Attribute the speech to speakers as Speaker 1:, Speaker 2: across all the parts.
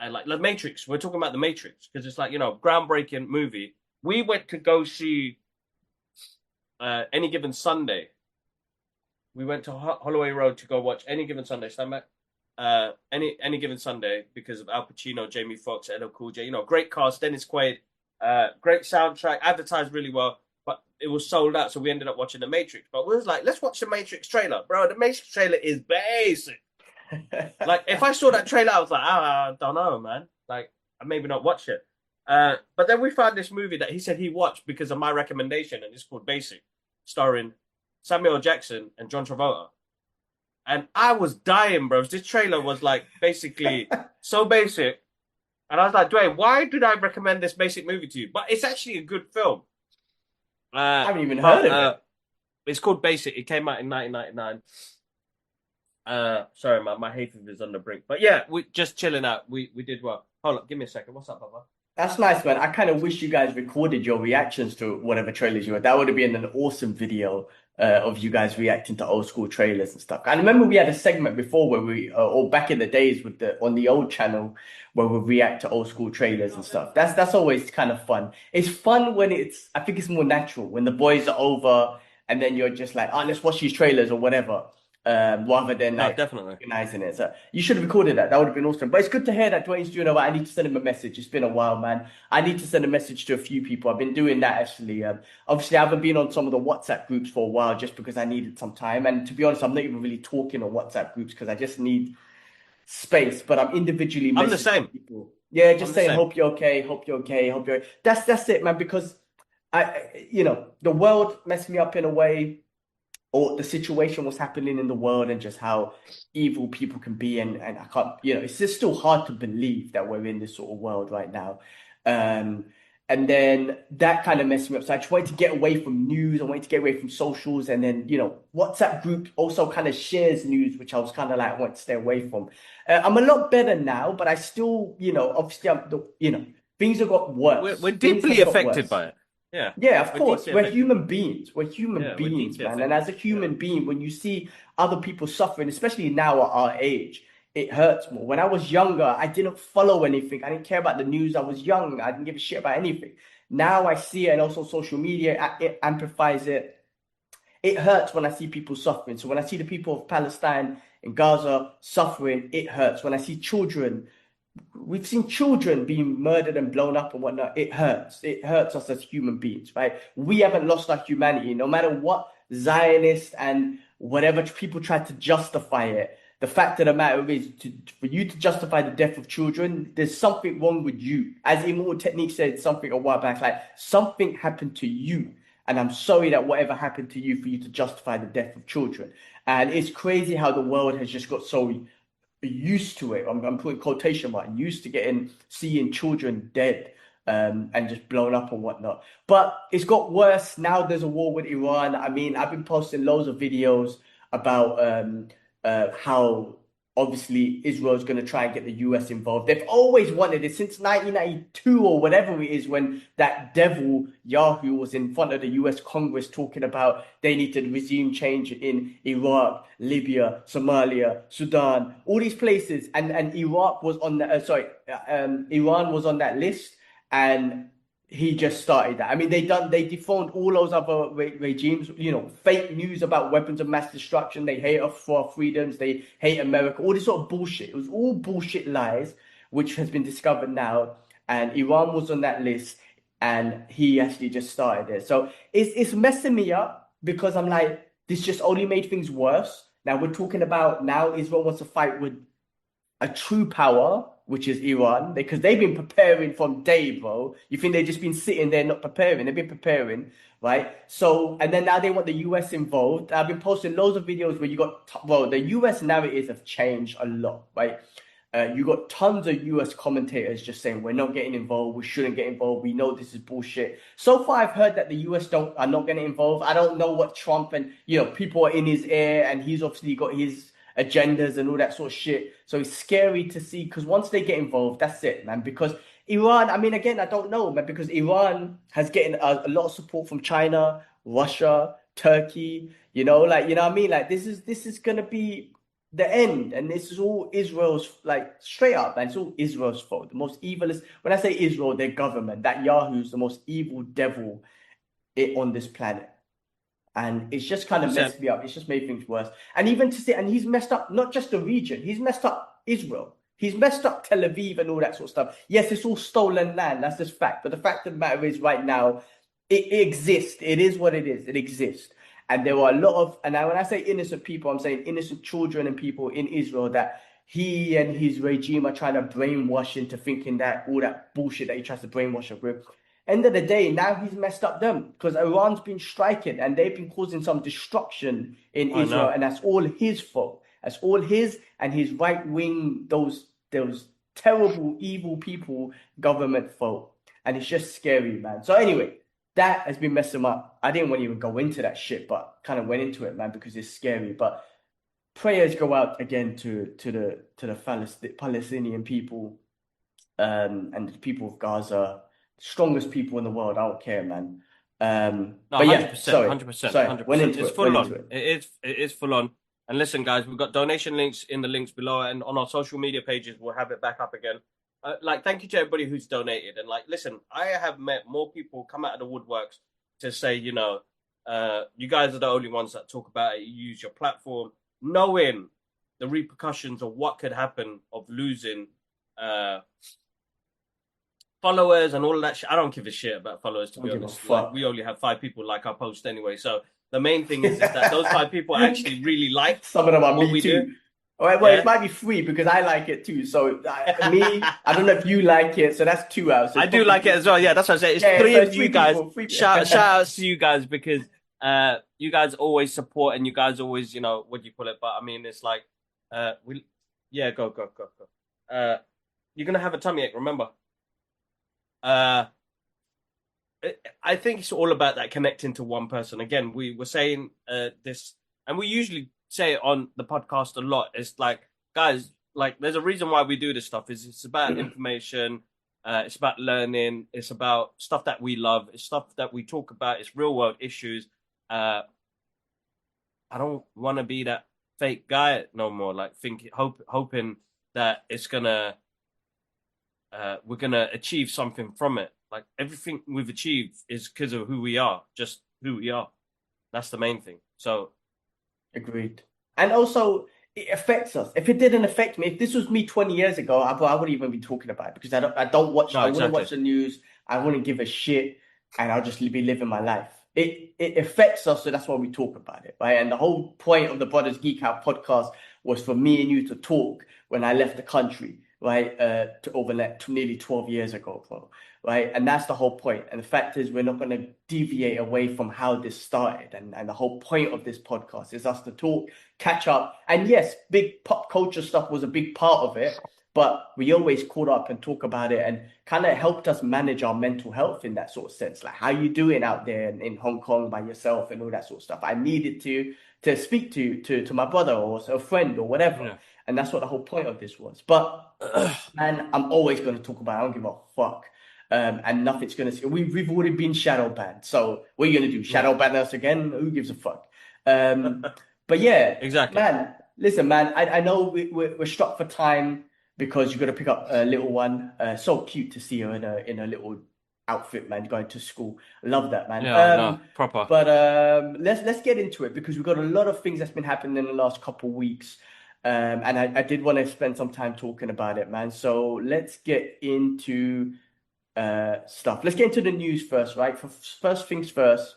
Speaker 1: and like The Matrix. We're talking about The Matrix because it's like, groundbreaking movie. We went to go see Any Given Sunday. We went to Holloway Road to go watch Any Given Sunday. Stand back. Any Given Sunday because of Al Pacino, Jamie Foxx, LL Cool J. Great cast. Dennis Quaid. Great soundtrack. Advertised really well, but it was sold out. So we ended up watching The Matrix. But we was like, let's watch the Matrix trailer, bro. The Matrix trailer is basic. Like if I saw that trailer, I was like, I don't know, man. Like I maybe not watch it. But then we found this movie that he said he watched because of my recommendation, and it's called Basic, starring Samuel L. Jackson and John Travolta. And I was dying, bro. This trailer was like basically so basic. And I was like, Dwayne, why did I recommend this basic movie to you? But it's actually a good film.
Speaker 2: I haven't even heard of it.
Speaker 1: It's called Basic. It came out in 1999. Sorry, my hay fever is on the brink. But yeah, we just chilling out. We did well. Hold up, give me a second. What's up, Papa?
Speaker 2: That's nice, man. I kind of wish you guys recorded your reactions to whatever trailers you were. That would have been an awesome video of you guys reacting to old school trailers and stuff. I remember we had a segment before where or back in the days with on the old channel where we react to old school trailers and stuff. That's always kind of fun. It's fun when I think it's more natural when the boys are over and then you're just like, oh, let's watch these trailers or whatever. Rather than like
Speaker 1: definitely
Speaker 2: organizing it. So you should have recorded that. That would have been awesome. But it's good to hear that Dwayne's doing all right. I need to send him a message. It's been a while, man. I need to send a message to a few people. I've been doing that actually. Obviously, I haven't been on some of the WhatsApp groups for a while just because I needed some time. And to be honest, I'm not even really talking on WhatsApp groups because I just need space. But I'm individually messaging
Speaker 1: I'm the same.
Speaker 2: people. Yeah, just saying, hope you're okay, hope you're okay, hope you're okay. That's it, man. Because the world messed me up in a way, or the situation was happening in the world and just how evil people can be. And I can't, it's just still hard to believe that we're in this sort of world right now. And then that kind of messed me up. So I just wanted to get away from news. I wanted to get away from socials. And then, WhatsApp group also kind of shares news, which I was kind of like, I want to stay away from. I'm a lot better now, but I still, obviously, things have got worse.
Speaker 1: We're deeply affected by it. Yeah.
Speaker 2: Yeah, of course. We're human beings. We're human beings, man. And as a human being, when you see other people suffering, especially now at our age, it hurts more. When I was younger, I didn't follow anything. I didn't care about the news. I was young. I didn't give a shit about anything. Now I see it, and also social media, it amplifies it. It hurts when I see people suffering. So when I see the people of Palestine and Gaza suffering, it hurts. When I see we've seen children being murdered and blown up and whatnot. It hurts. It hurts us as human beings, right? We haven't lost our humanity. No matter what Zionists and whatever people try to justify it, the fact of the matter is, for you to justify the death of children, there's something wrong with you. As Immortal Technique said something a while back, like something happened to you. And I'm sorry that whatever happened to you for you to justify the death of children. And it's crazy how the world has just got so used to it. I'm putting quotation mark, used to seeing children dead and just blown up and whatnot. But it's got worse. Now there's a war with Iran. I mean, I've been posting loads of videos about how obviously Israel's going to try and get the US involved. They've always wanted it since 1992 or whatever it is, when that devil Yahoo was in front of the US Congress talking about they need to resume change in Iraq, Libya, Somalia, Sudan, all these places. And Iraq was on Iran was on that list, and he just started that. I mean, they dethroned all those other regimes, fake news about weapons of mass destruction. They hate us for our freedoms. They hate America, all this sort of bullshit. It was all bullshit lies, which has been discovered now. And Iran was on that list, and he actually just started it. So it's messing me up because I'm like, this just only made things worse. Now we're talking about Israel wants to fight with a true power, which is Iran, because they've been preparing from day, bro. You think they've just been sitting there not preparing? They've been preparing, right? So, and then now they want the US involved. I've been posting loads of videos where the US narratives have changed a lot, right? You got tons of US commentators just saying, we're not getting involved, we shouldn't get involved, we know this is bullshit. So far, I've heard that the US are not getting involved. I don't know what Trump and, people are in his ear, and he's obviously got his agendas and all that sort of shit. So it's scary to see, because once they get involved, that's it, man. Because Iran, I mean, again, I don't know, man, because Iran has getting a lot of support from China, Russia, Turkey, what I mean? Like, this is gonna be the end, and this is all Israel's, like, straight up, and it's all Israel's fault. The most evil is, when I say Israel, their government, that Yahoo's the most evil devil on this planet. And it's just kind of
Speaker 1: 100%.
Speaker 2: messed me up. It's just made things worse. And even to say, and he's messed up not just the region, he's messed up Israel. He's messed up Tel Aviv and all that sort of stuff. Yes, it's all stolen land. That's just fact. But the fact of the matter is, right now, it exists. It is what it is. It exists. And there are a lot of, and when I say innocent people, I'm saying innocent children and people in Israel that he and his regime are trying to brainwash into thinking that all that bullshit that he tries to brainwash us with. End of the day, now he's messed up them because Iran's been striking and they've been causing some destruction in
Speaker 1: I
Speaker 2: Israel,
Speaker 1: know.
Speaker 2: and that's all his fault. That's all his and his right wing, those terrible, evil people, government fault. And it's just scary, man. So anyway, that has been messing up. I didn't want to even go into that shit, but kind of went into it, man, because it's scary. But prayers go out again to the Palestinian people, and the people of Gaza, strongest people in the world. I don't care, man.
Speaker 1: No,
Speaker 2: But yeah,
Speaker 1: 100%, 100%,
Speaker 2: went
Speaker 1: 100%.
Speaker 2: into
Speaker 1: It's
Speaker 2: it, went
Speaker 1: full
Speaker 2: into
Speaker 1: on.
Speaker 2: it.
Speaker 1: It is full on. And listen, guys, we've got donation links in the links below, and on our social media pages, we'll have it back up again. Like, thank you to everybody who's donated. And like, listen, I have met more people come out of the woodworks to say, you guys are the only ones that talk about it. You use your platform, knowing the repercussions of what could happen of losing followers and all of that shit. I don't give a shit about followers, to
Speaker 2: Don't
Speaker 1: be
Speaker 2: give a
Speaker 1: honest. Like, we
Speaker 2: fuck.
Speaker 1: only have 5 people like our post anyway. So the main thing is that those 5 people actually really like
Speaker 2: Some of them are
Speaker 1: what
Speaker 2: me
Speaker 1: we do.
Speaker 2: too. All right, well, it
Speaker 1: Yeah.
Speaker 2: might be free because I like it too. So me, I don't know if you like it. So that's 2 hours. So
Speaker 1: I
Speaker 2: it's
Speaker 1: do
Speaker 2: probably
Speaker 1: like it
Speaker 2: three
Speaker 1: as well.
Speaker 2: people.
Speaker 1: Yeah, that's what I say. It's
Speaker 2: Yeah,
Speaker 1: three
Speaker 2: so
Speaker 1: of
Speaker 2: it's
Speaker 1: you
Speaker 2: three
Speaker 1: guys.
Speaker 2: people. Three.
Speaker 1: Shout outs to you guys because you guys always support and you guys always, what do you call it? But I mean, it's like we yeah, go. You're gonna have a tummy ache, remember? Uh I think it's all about that connecting to one person. Again, we were saying this, and we usually say it on the podcast a lot. It's like, guys, like, there's a reason why we do this stuff. Is it's about information, it's about learning, it's about stuff that we love, it's stuff that we talk about, it's real world issues. I don't want to be that fake guy no more. Like, hoping that it's gonna we're gonna achieve something from it. Like, everything we've achieved is because of who we are, just who we are. That's the main thing. So
Speaker 2: Agreed. And also, it affects us. If it didn't affect me, if this was me 20 years ago, I wouldn't even be talking about it because
Speaker 1: no,
Speaker 2: I wouldn't
Speaker 1: exactly.
Speaker 2: watch the news. I wouldn't give a shit, and I'll just be living my life. It affects us, so that's why we talk about it, right? And the whole point of the Brothers Geek Out podcast was for me and you to talk when I left the country, right? To over like nearly 12 years ago, bro, right? And that's the whole point. And the fact is, we're not going to deviate away from how this started. And the whole point of this podcast is us to talk, catch up. And yes, big pop culture stuff was a big part of it, but we always caught up and talk about it and kind of helped us manage our mental health in that sort of sense. Like, how you doing out there in Hong Kong by yourself and all that sort of stuff. I needed to speak to my brother or a friend or whatever.
Speaker 1: Yeah.
Speaker 2: And that's what the whole point of this was. But man, I'm always going to talk about it. I don't give a fuck. And nothing's going to. We've already been shadow banned. So what are you going to do?
Speaker 1: Yeah.
Speaker 2: Shadow ban us again? Who gives a fuck? But yeah,
Speaker 1: Exactly.
Speaker 2: man. Listen, man. I know we're struck for time because you got to pick up a little one. So cute to see her in a little outfit, man, going to school. Love that, man.
Speaker 1: Yeah, no, proper.
Speaker 2: But let's get into it because we've got a lot of things that's been happening in the last couple of weeks. And I did want to spend some time talking about it, man. So let's get into stuff. Let's get into the news first, right? First things first.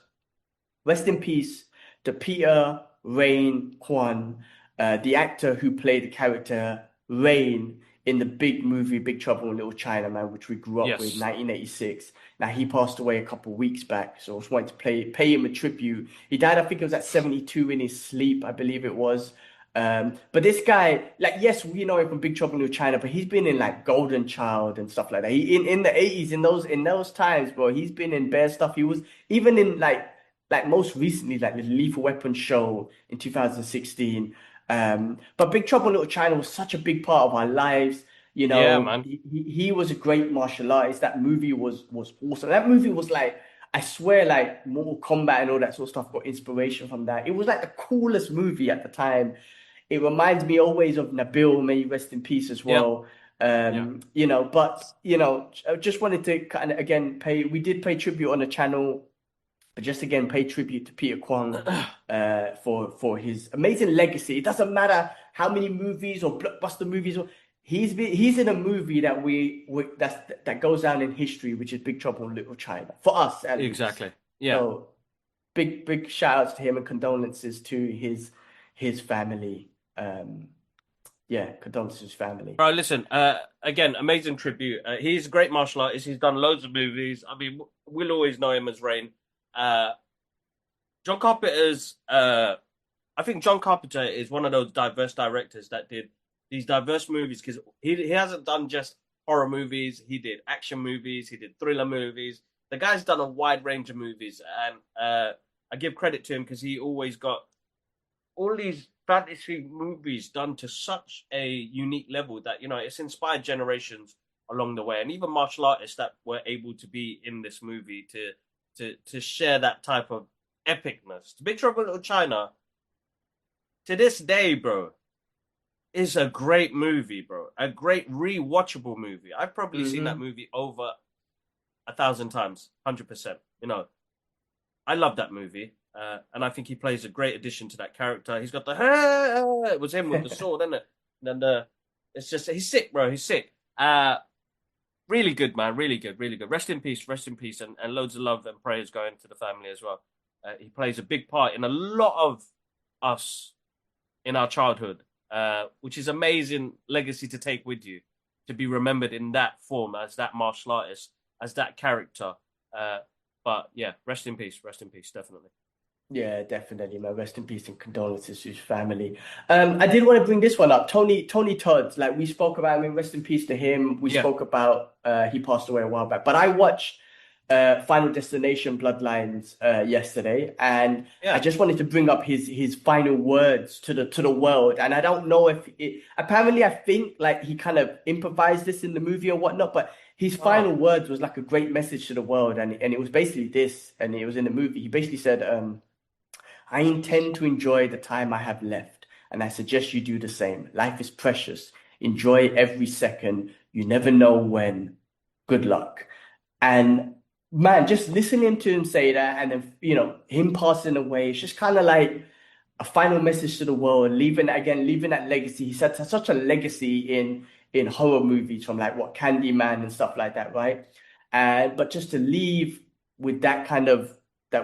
Speaker 2: Rest in peace to Peter Rain Kwong, the actor who played the character Rain in the big movie Big Trouble in Little China, man, which we grew up with,
Speaker 1: Yes.
Speaker 2: 1986. Now he passed away a couple of weeks back, so I just wanted to pay him a tribute. He died, I think it was at 72 in his sleep, I believe it was. But this guy, like, yes, we know him from Big Trouble in Little China, but he's been in like Golden Child and stuff like that. He in the 80s, in those times, bro, he's been in bare stuff. He was even in like most recently, like the Lethal Weapon show in 2016. But Big Trouble in Little China was such a big part of our lives. You
Speaker 1: Yeah,
Speaker 2: know,
Speaker 1: man.
Speaker 2: he was a great martial artist. That movie was awesome. That movie was like, I swear, like Mortal Kombat and all that sort of stuff got inspiration from that. It was like the coolest movie at the time. it reminds me always of Nabil, may he rest in peace as
Speaker 1: Yeah,
Speaker 2: well.
Speaker 1: yeah.
Speaker 2: But I just wanted to kind of again we did pay tribute on the channel, but just again pay tribute to Peter Kwong for his amazing legacy. It doesn't matter how many movies or blockbuster movies he's in a movie that goes down in history, which is Big Trouble in Little China for us at least.
Speaker 1: Exactly. Yeah.
Speaker 2: So big shout outs to him and condolences to his family. Yeah, condolences to his family.
Speaker 1: Bro, listen, again, amazing tribute. He's a great martial artist. He's done loads of movies. I mean, we'll always know him as Rain. Uh, John Carpenter's, I think John Carpenter is one of those diverse directors that did these diverse movies because he hasn't done just horror movies. He did action movies. He did thriller movies. The guy's done a wide range of movies, and I give credit to him because he always got all these fantasy movies done to such a unique level that it's inspired generations along the way, and even martial artists that were able to be in this movie to share that type of epicness. Big Trouble in Little China, to this day, bro, is a great movie, bro. A great rewatchable movie. I've probably seen that
Speaker 2: Hmm.
Speaker 1: movie over 1,000 times, 100%. I love that movie. And I think he plays a great addition to that character. He's got it was him with the sword, isn't it? And it's just he's sick, bro. He's sick. Really good, man. Really good, really good. Rest in peace, and loads of love and prayers going to the family as well. He plays a big part in a lot of us in our childhood, which is amazing legacy to take with you, to be remembered in that form as that martial artist, as that character. But yeah, rest in peace, definitely.
Speaker 2: Yeah, definitely, man. Rest in peace and condolences to his family. I did want to bring this one up. Tony Todd, like we spoke about, I mean, rest in peace to him. We
Speaker 1: Yeah,
Speaker 2: spoke about he passed away a while back. But I watched Final Destination Bloodlines yesterday, and I
Speaker 1: yeah.
Speaker 2: just wanted to bring up his final words to the world. And I don't know if it apparently I think like he kind of improvised this in the movie or whatnot, but his
Speaker 1: Oh,
Speaker 2: final words was like a great message to the world, and it was basically this, and it was in the movie. He basically said, I intend to enjoy the time I have left, and I suggest you do the same. Life is precious. Enjoy every second. You never know when. Good luck. And man, just listening to him say that, and then him passing away, it's just kind of like a final message to the world, leaving that legacy. He said such a legacy in horror movies from like what Candyman and stuff like that, right? And but just to leave with that kind of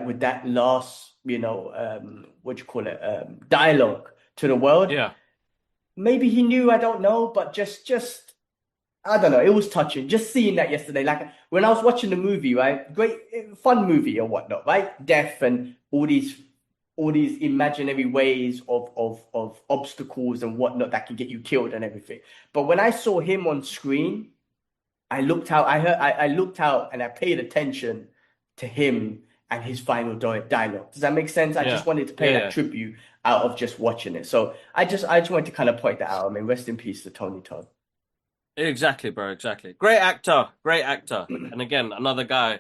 Speaker 2: with that last, what do you call it, dialogue to the world.
Speaker 1: yeah,
Speaker 2: Maybe he knew, I don't know, but just I don't know. It was touching just seeing that yesterday. Like when I was watching the movie, right? Great, fun movie or whatnot, right? Death and all these imaginary ways of obstacles and whatnot that can get you killed and everything. But when I saw him on screen, I looked out. I looked out and I paid attention to him and his final dialogue. Does that make sense? I just
Speaker 1: yeah,
Speaker 2: wanted to pay
Speaker 1: yeah,
Speaker 2: that
Speaker 1: yeah.
Speaker 2: tribute out of just watching it. So I just wanted to kind of point that out. I mean, rest in peace to Tony Todd.
Speaker 1: Exactly, bro. Exactly. Great actor. Great actor. And again, another guy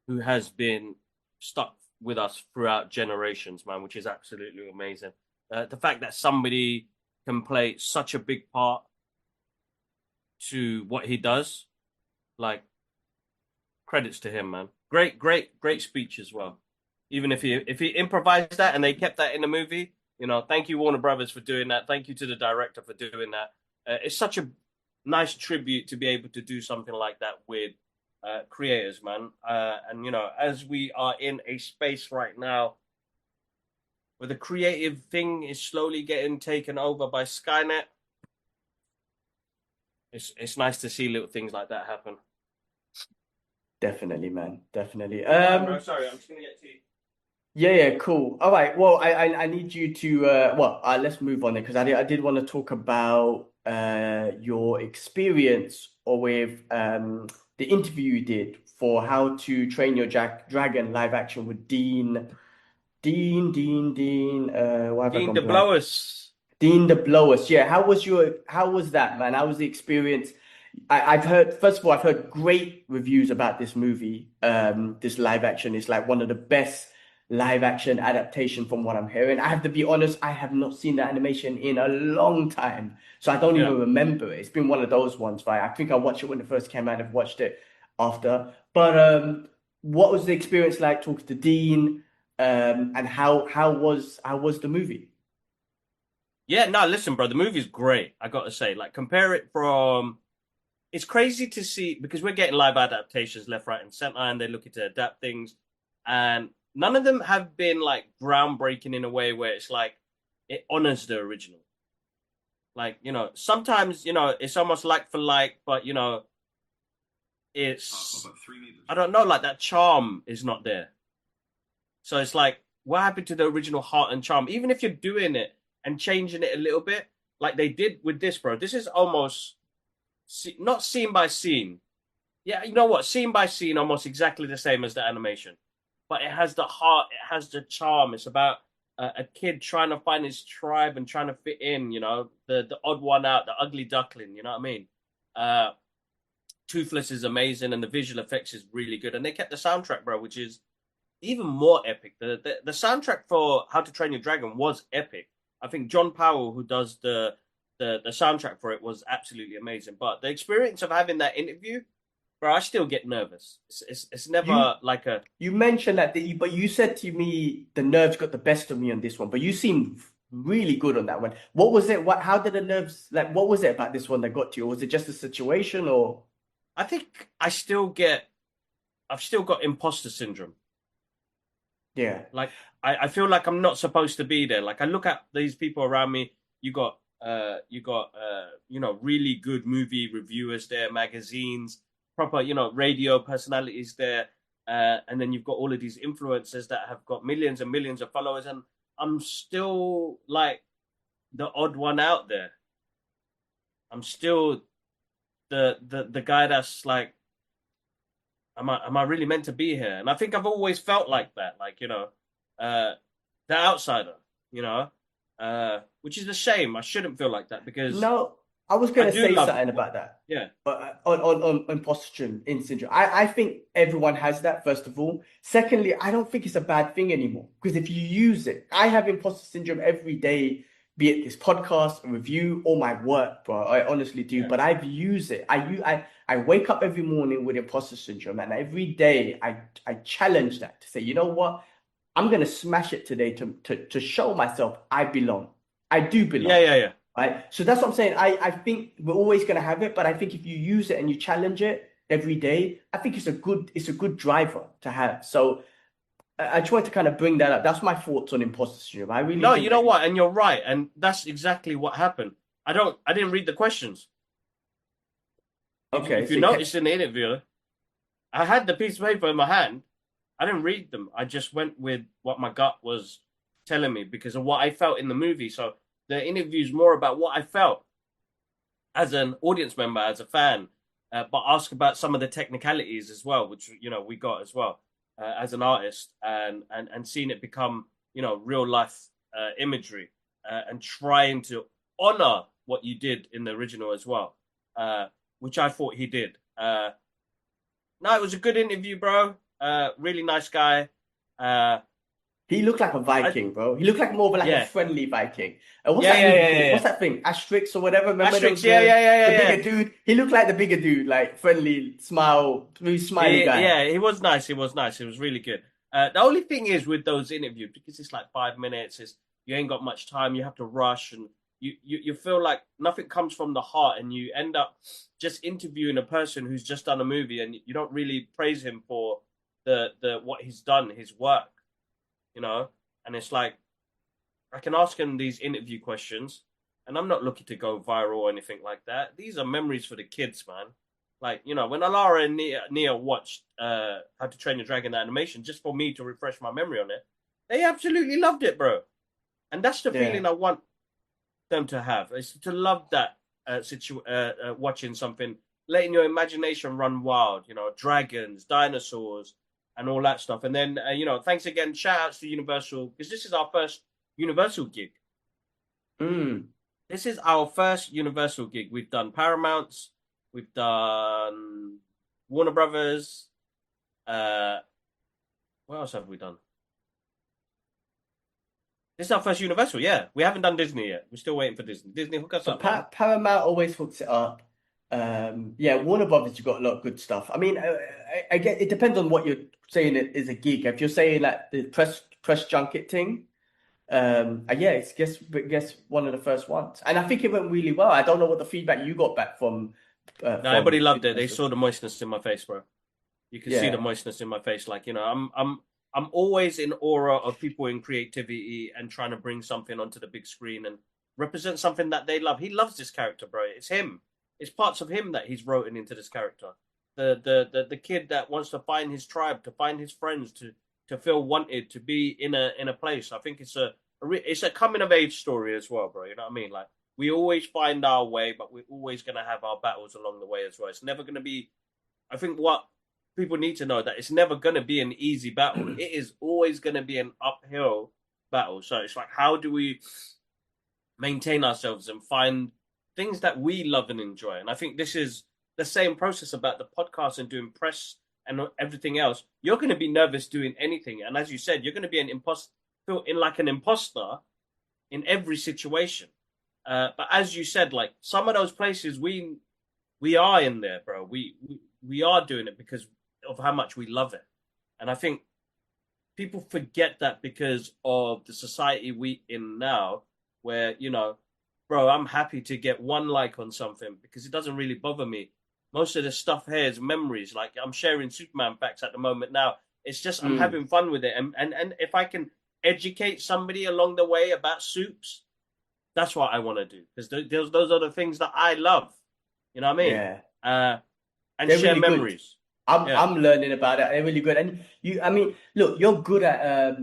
Speaker 1: who has been stuck with us throughout generations, man, which is absolutely amazing. The fact that somebody can play such a big part to what he does, like credits to him, man. Great speech as well. Even if he improvised that and they kept that in the movie, thank you Warner Brothers for doing that. Thank you to the director for doing that. It's such a nice tribute to be able to do something like that with creators, man. And as we are in a space right now where the creative thing is slowly getting taken over by Skynet, it's nice to see little things like that happen.
Speaker 2: Definitely, man. Definitely.
Speaker 1: Fine, bro. Sorry, I'm just gonna get tea.
Speaker 2: Yeah, cool. All right. Well, I need you to let's move on then because I did want to talk about your experience or with the interview you did for How to Train Your Dragon live action with Dean. Why have I
Speaker 1: Dean
Speaker 2: gone blank?
Speaker 1: DeBlois.
Speaker 2: Dean the Blowers. Yeah. How was that, man? How was the experience? I've heard, first of all, I've heard great reviews about this movie. This live action is like one of the best live action adaptation from what I'm hearing. I have to be honest, I have not seen the animation in a long time. So I don't
Speaker 1: Yeah.
Speaker 2: even remember it. It's been one of those ones, right? I think I watched it when it first came out. I've watched it after. But what was the experience like talking to Dean? And how was the movie?
Speaker 1: Yeah, no, listen, bro, the movie's great. I got to say, like, compare it from. It's crazy to see because we're getting live adaptations left, right, and center, and they're looking to adapt things, and none of them have been like groundbreaking in a way where it's like it honors the original. Like, sometimes, it's almost like for like, but it's I don't know, like that charm is not there. So it's like, what happened to the original heart and charm? Even if you're doing it and changing it a little bit, like they did with this, bro. This is almost not scene by scene. Yeah, you know what? Scene by scene, almost exactly the same as the animation, but it has the heart, it has the charm. It's about a kid trying to find his tribe and trying to fit in. The odd one out, the ugly duckling. You know what I mean? Uh, Toothless is amazing, and the visual effects is really good. And they kept the soundtrack, bro, which is even more epic. The soundtrack for How to Train Your Dragon was epic. I think John Powell, who does the soundtrack for it, was absolutely amazing. But the experience of having that interview, bro, I still get nervous. It's
Speaker 2: You
Speaker 1: never like a.
Speaker 2: you mentioned but you said to me the nerves got the best of me on this one, but you seemed really good on that one. What was it? How did the nerves like? What was it about this one that got to you? Or was it just a situation or?
Speaker 1: I think I've still got imposter syndrome.
Speaker 2: Yeah.
Speaker 1: Like I feel like I'm not supposed to be there. Like I look at these people around me. You got really good movie reviewers there, magazines, proper radio personalities there, and then you've got all of these influencers that have got millions and millions of followers, and I'm still like the odd one out there. I'm still the guy that's like, am I really meant to be here? And I think I've always felt like that, like uh, the outsider, you know, which is a shame. I shouldn't feel like that because
Speaker 2: No, I was
Speaker 1: I
Speaker 2: gonna
Speaker 1: do
Speaker 2: say
Speaker 1: love
Speaker 2: something
Speaker 1: what,
Speaker 2: about that.
Speaker 1: yeah,
Speaker 2: But on imposter syndrome, I think everyone has that, first of all. Secondly, I don't think it's a bad thing anymore because if you use it, I have imposter syndrome every day, be it this podcast, a review, or my work, bro. I honestly do.
Speaker 1: yeah,
Speaker 2: But I've used it. I wake up every morning with imposter syndrome, and every day I challenge that to say, you know what? I'm gonna smash it today to show myself I belong. I do
Speaker 1: yeah,
Speaker 2: belong.
Speaker 1: yeah, yeah.
Speaker 2: Right. So that's what I'm saying. I think we're always going to have it, but I think if you use it and you challenge it every day, I think it's a good driver to have. So I try to kind of bring that up. That's my thoughts on imposter syndrome. I really
Speaker 1: No,
Speaker 2: think
Speaker 1: you know
Speaker 2: that.
Speaker 1: what? And you're right, and that's exactly what happened. I didn't read the questions.
Speaker 2: Okay,
Speaker 1: If you
Speaker 2: so yeah,
Speaker 1: notice in the interview, I had the piece of paper in my hand. I didn't read them. I just went with what my gut was telling me because of what I felt in the movie. So the interview is more about what I felt as an audience member, as a fan, but ask about some of the technicalities as well, which we got as well as an artist, and seeing it become real life imagery, and trying to honor what you did in the original as well, which I thought he did. No, it was a good interview, bro. Really nice guy. Uh,
Speaker 2: he looked like a
Speaker 1: I
Speaker 2: Viking, bro. He looked like more of like a
Speaker 1: yeah,
Speaker 2: friendly Viking. And what's
Speaker 1: yeah,
Speaker 2: that
Speaker 1: yeah,
Speaker 2: movie
Speaker 1: yeah,
Speaker 2: called?
Speaker 1: yeah,
Speaker 2: What's
Speaker 1: yeah.
Speaker 2: that thing? Asterix or whatever. Remember there
Speaker 1: Asterix,
Speaker 2: was
Speaker 1: yeah, yeah, yeah,
Speaker 2: the
Speaker 1: yeah, yeah.
Speaker 2: bigger dude. He looked like the bigger dude, like friendly, smile, really smiley guy.
Speaker 1: Yeah, he was nice. He was nice. He was really good. The only thing is with those interviews, because it's like 5 minutes, is you ain't got much time. You have to rush, and you feel like nothing comes from the heart, and you end up just interviewing a person who's just done a movie, and you don't really praise him for the what he's done, his work, you know. And it's like I can ask him these interview questions, and I'm not looking to go viral or anything like that. These are memories for the kids, man. Like, when Alara and Nia watched How to Train Your Dragon animation just for me to refresh my memory on it, they absolutely loved it, bro. And that's the
Speaker 2: Yeah.
Speaker 1: feeling I want them to have, is to love that watching something, letting your imagination run wild, dragons, dinosaurs, and all that stuff. And then, thanks again. Shout outs to Universal, because this is our first Universal gig.
Speaker 2: Mm.
Speaker 1: This is our first Universal gig. We've done Paramounts, we've done Warner Brothers. Uh, what else have we done? This is our first Universal. Yeah, we haven't done Disney yet. We're still waiting for Disney. Disney, hook us
Speaker 2: So
Speaker 1: up, man.
Speaker 2: Paramount always hooks it up. Yeah, Warner Brothers, you got a lot of good stuff. I mean, I get it depends on what you're saying it is a geek. If you're saying like the press junket thing, yeah, it's guess one of the first ones, and I think it went really well. I don't know what the feedback you got back
Speaker 1: No, everybody loved it. They
Speaker 2: Universal.
Speaker 1: saw the moistness in my face, bro. You can see the
Speaker 2: Yeah.
Speaker 1: moistness in my face. Like, I'm always in aura of people in creativity and trying to bring something onto the big screen and represent something that they love. He loves this character, bro. It's him. It's parts of him that he's wrote into this character. The kid that wants to find his tribe, to find his friends, to feel wanted, to be in a place. I think it's a coming of age story as well, bro. You know what I mean? Like, we always find our way, but we're always gonna have our battles along the way as well. It's never gonna be. I think what people need to know that it's never going to be an easy battle. It is always going to be an uphill battle. So it's like, how do we maintain ourselves and find things that we love and enjoy? And I think this is the same process about the podcast and doing press and everything else. You're going to be nervous doing anything, and as you said, you're going to be feel in like an imposter in every situation. But as you said, like some of those places we are in there, bro. We are doing it because of how much we love it. And I think people forget that because of the society we in now, where, bro, I'm happy to get one like on something because it doesn't really bother me. Most of the stuff here is memories. Like I'm sharing Superman facts at the moment now. It's just I'm
Speaker 2: Mm.
Speaker 1: having fun with it. And if I can educate somebody along the way about soups, that's what I want to do. Because those are the things that I love. You know what I mean?
Speaker 2: Yeah.
Speaker 1: Uh, and
Speaker 2: They're
Speaker 1: share
Speaker 2: really good.
Speaker 1: memories.
Speaker 2: I'm
Speaker 1: Yeah.
Speaker 2: I'm learning about it. They're really good. And I mean, look, you're good at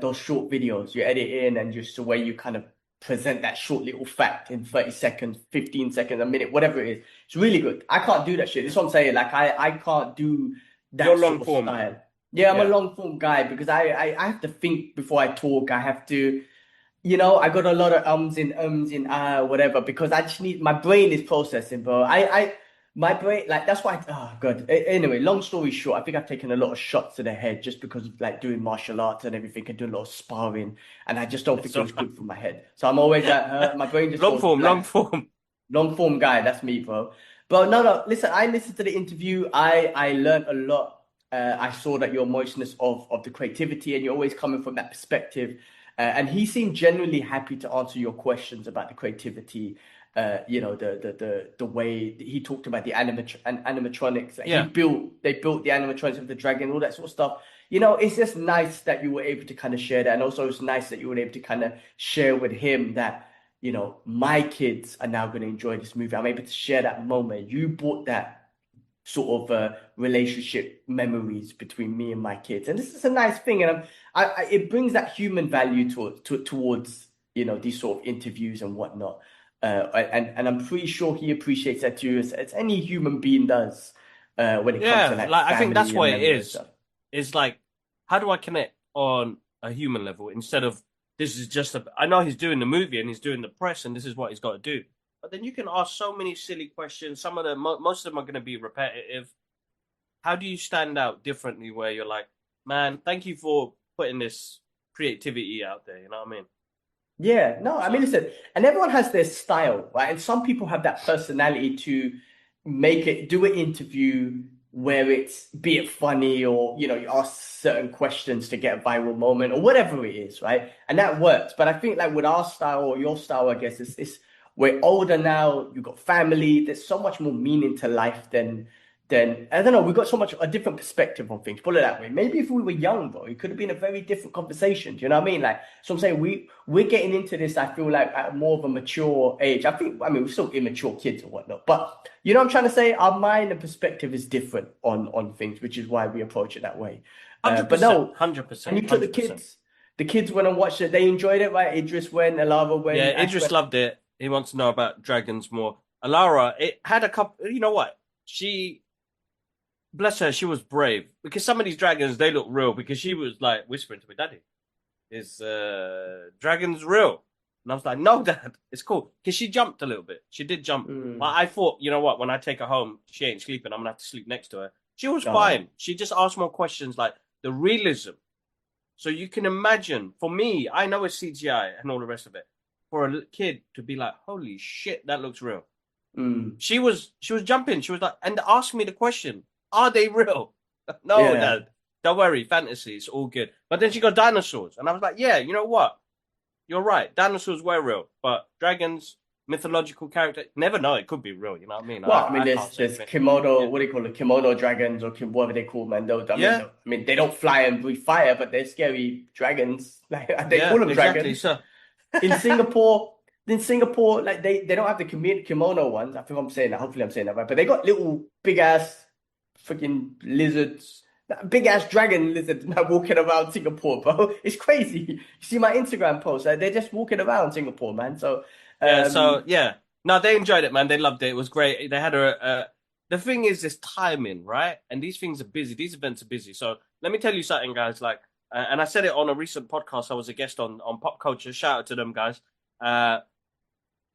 Speaker 2: those short videos. You edit in and just the way you kind of present that short little fact in 30 seconds, 15 seconds, a minute, whatever it is. It's really good. I can't do that shit. This is what I'm saying. Like I can't do
Speaker 1: You're
Speaker 2: that
Speaker 1: long
Speaker 2: sort of
Speaker 1: form.
Speaker 2: style. Yeah, I'm a
Speaker 1: Yeah.
Speaker 2: long form guy because I have to think before I talk. I have to I got a lot of ums in whatever because I just need my brain is processing, bro. My brain like that's why. Oh god. Anyway, long story short, I think I've taken a lot of shots to the head just because of like doing martial arts and everything and doing a lot of sparring, and I just don't think it
Speaker 1: So
Speaker 2: was good for my head. So I'm always like, my brain just
Speaker 1: long
Speaker 2: goes
Speaker 1: form, long
Speaker 2: blank.
Speaker 1: form.
Speaker 2: Long form guy, that's me, bro. But no. Listen, I listened to the interview. I learned a lot. I saw that your moistness of the creativity, and you're always coming from that perspective. And he seemed genuinely happy to answer your questions about the creativity. The way he talked about the animatronics that
Speaker 1: Yeah.
Speaker 2: they built the animatronics of the dragon, all that sort of stuff. It's just nice that you were able to kind of share that, and also it's nice that you were able to kind of share with him that my kids are now going to enjoy this movie. I'm able to share that moment. You brought that sort of relationship memories between me and my kids, and this is a nice thing. And it brings that human value towards these sort of interviews and whatnot. And I'm pretty sure he appreciates that too, as any human being does when it comes to
Speaker 1: Yeah.
Speaker 2: like
Speaker 1: Like I think that's
Speaker 2: family and
Speaker 1: what it
Speaker 2: memory and
Speaker 1: is.
Speaker 2: stuff.
Speaker 1: It's like, how do I connect on a human level instead of this is just a I know he's doing the movie and he's doing the press and this is what he's got to do. But then you can ask so many silly questions. Some of them, most of them are going to be repetitive. How do you stand out differently where you're like, man, thank you for putting this creativity out there. You know what I mean?
Speaker 2: Yeah, no, I mean,
Speaker 1: So
Speaker 2: listen, and everyone has their style, right? And some people have that personality to do an interview where it's, be it funny or, you ask certain questions to get a viral moment or whatever it is, right? And that works. But I think like with our style or your style, I guess we're older now, you've got family, there's so much more meaning to life than I don't know, we've got so much a different perspective on things. Put it that way. Maybe if we were young, bro, it could have been a very different conversation. Do you know what I mean? Like, so I'm saying we're getting into this. I feel like at more of a mature age. I mean, we're still immature kids or whatnot, but you know what I'm trying to say. Our mind and perspective is different on things, which is why we approach it that way.
Speaker 1: hundred
Speaker 2: But
Speaker 1: percent,
Speaker 2: no,
Speaker 1: hundred
Speaker 2: and
Speaker 1: percent,
Speaker 2: you took the
Speaker 1: 100%.
Speaker 2: kids. The kids went and watched it. They enjoyed it, right? Idris went, Alava
Speaker 1: Yeah,
Speaker 2: went, Ash
Speaker 1: Idris
Speaker 2: went.
Speaker 1: loved it. He wants to know about dragons more. Alara, it had a couple. You know what? She bless her, she was brave because some of these dragons they look real. Because she was like whispering to me, "Daddy, is dragons real?" And I was like, "No, Dad, it's cool." Because she jumped a little bit. She did jump. But
Speaker 2: Mm.
Speaker 1: I thought, you know what? When I take her home, she ain't sleeping. I'm gonna have to sleep next to her. She was
Speaker 2: Oh,
Speaker 1: fine. She just asked more questions, like the realism. So you can imagine, for me, I know it's CGI and all the rest of it. For a kid to be like, "Holy shit, that looks real."
Speaker 2: Mm.
Speaker 1: She was jumping. She was like, and asked me the question, "Are they real?" No,
Speaker 2: Yeah.
Speaker 1: Dad. Don't worry, fantasy. It's all good. But then she got dinosaurs, and I was like, "Yeah, you know what? You're right. Dinosaurs were real, but dragons, mythological character, never know. It could be real. You know what I mean?
Speaker 2: Well, I mean,
Speaker 1: I
Speaker 2: there's
Speaker 1: can't say
Speaker 2: there's
Speaker 1: anything.
Speaker 2: kimono,
Speaker 1: Yeah,
Speaker 2: what do you call it, kimono dragons or whatever they call, man. Those,
Speaker 1: yeah,
Speaker 2: I mean, they don't fly and breathe fire, but they're scary dragons. Like they call
Speaker 1: yeah.
Speaker 2: them
Speaker 1: Exactly.
Speaker 2: dragons.
Speaker 1: So
Speaker 2: In Singapore, like they don't have the kimono ones. I think I'm saying that. Hopefully, I'm saying that right. But they got little big ass freaking lizards, big ass dragon lizards now walking around Singapore, bro. It's crazy. You see my Instagram post? Like, they're just walking around Singapore, man. So,
Speaker 1: yeah, so
Speaker 2: um,
Speaker 1: yeah. No, they enjoyed it, man. They loved it. It was great. They had the thing is this timing, right? And these things are busy. These events are busy. So let me tell you something, guys. Like, and I said it on a recent podcast. I was a guest on Pop Culture. Shout out to them, guys. Uh,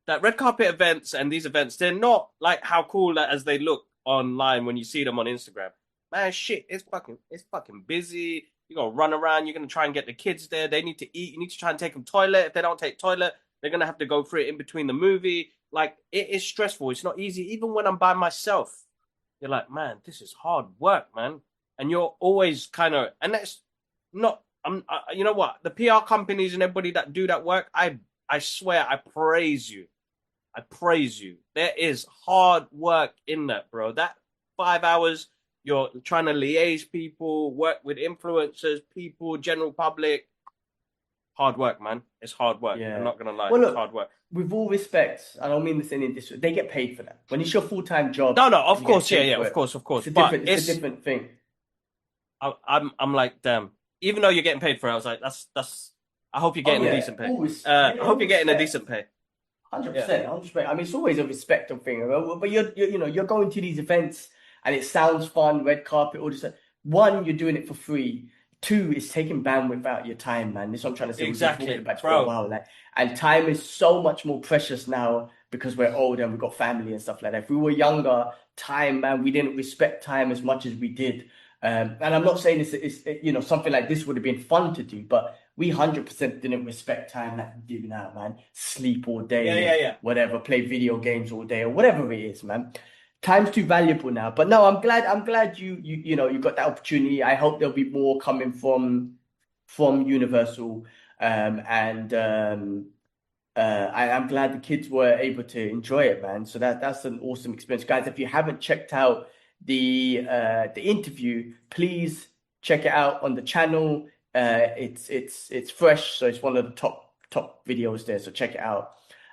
Speaker 1: that red carpet events and these events, they're not like how cool as they look online when you see them on Instagram. Man, shit, it's fucking busy. You gotta run around. You're gonna try and get the kids there. They need to eat. You need to try and take them toilet. If they don't take toilet, they're gonna have to go through it in between the movie. Like it is stressful. It's not easy. Even when I'm by myself, you're like, man, this is hard work, man. And you're always kind of, and that's not. you know what? The PR companies and everybody that do that work, I swear, I praise you. I praise you. There is hard work in that, bro. That 5 hours, you're trying to liaise people, work with influencers, people, general public. Hard work, man. It's hard work. I'm
Speaker 2: yeah.
Speaker 1: not gonna lie.
Speaker 2: Well,
Speaker 1: It's
Speaker 2: look,
Speaker 1: hard work.
Speaker 2: with all respect, I don't mean this in this. They get paid for that. When it's your full-time job
Speaker 1: No, no,
Speaker 2: and
Speaker 1: of
Speaker 2: you get
Speaker 1: course, yeah,
Speaker 2: paid
Speaker 1: yeah,
Speaker 2: for
Speaker 1: of
Speaker 2: it,
Speaker 1: course, of course. But
Speaker 2: it's a different thing.
Speaker 1: I'm like, damn. Even though you're getting paid for it, I was like, that's. I hope you're
Speaker 2: Oh
Speaker 1: getting a
Speaker 2: yeah,
Speaker 1: decent pay.
Speaker 2: always, yeah,
Speaker 1: I
Speaker 2: all
Speaker 1: hope you're getting a
Speaker 2: respect.
Speaker 1: decent pay.
Speaker 2: 100%,
Speaker 1: Yeah,
Speaker 2: 100%. I mean, it's always a respectful thing, but you're going to these events and it sounds fun, red carpet, all this stuff. One, you're doing it for free. Two, it's taking bandwidth out of your time, man. This is what I'm trying to say. We've been talking
Speaker 1: exactly,
Speaker 2: about it for a
Speaker 1: bro.
Speaker 2: while, like, and time is so much more precious now because we're older and we've got family and stuff like that. If we were younger, time, man, we didn't respect time as much as we did. And I'm not saying something like this would have been fun to do, but we 100% didn't respect time like we do now, man. Sleep all
Speaker 1: Yeah,
Speaker 2: day
Speaker 1: yeah,
Speaker 2: and
Speaker 1: yeah.
Speaker 2: whatever, play video games all day or whatever it is, man. Time's too valuable now. But no, I'm glad you got that opportunity. I hope there'll be more coming from Universal. And I'm glad the kids were able to enjoy it, man. So that's an awesome experience. Guys, if you haven't checked out the interview, please check it out on the channel. It's fresh, so it's one of the top videos there. So check it out.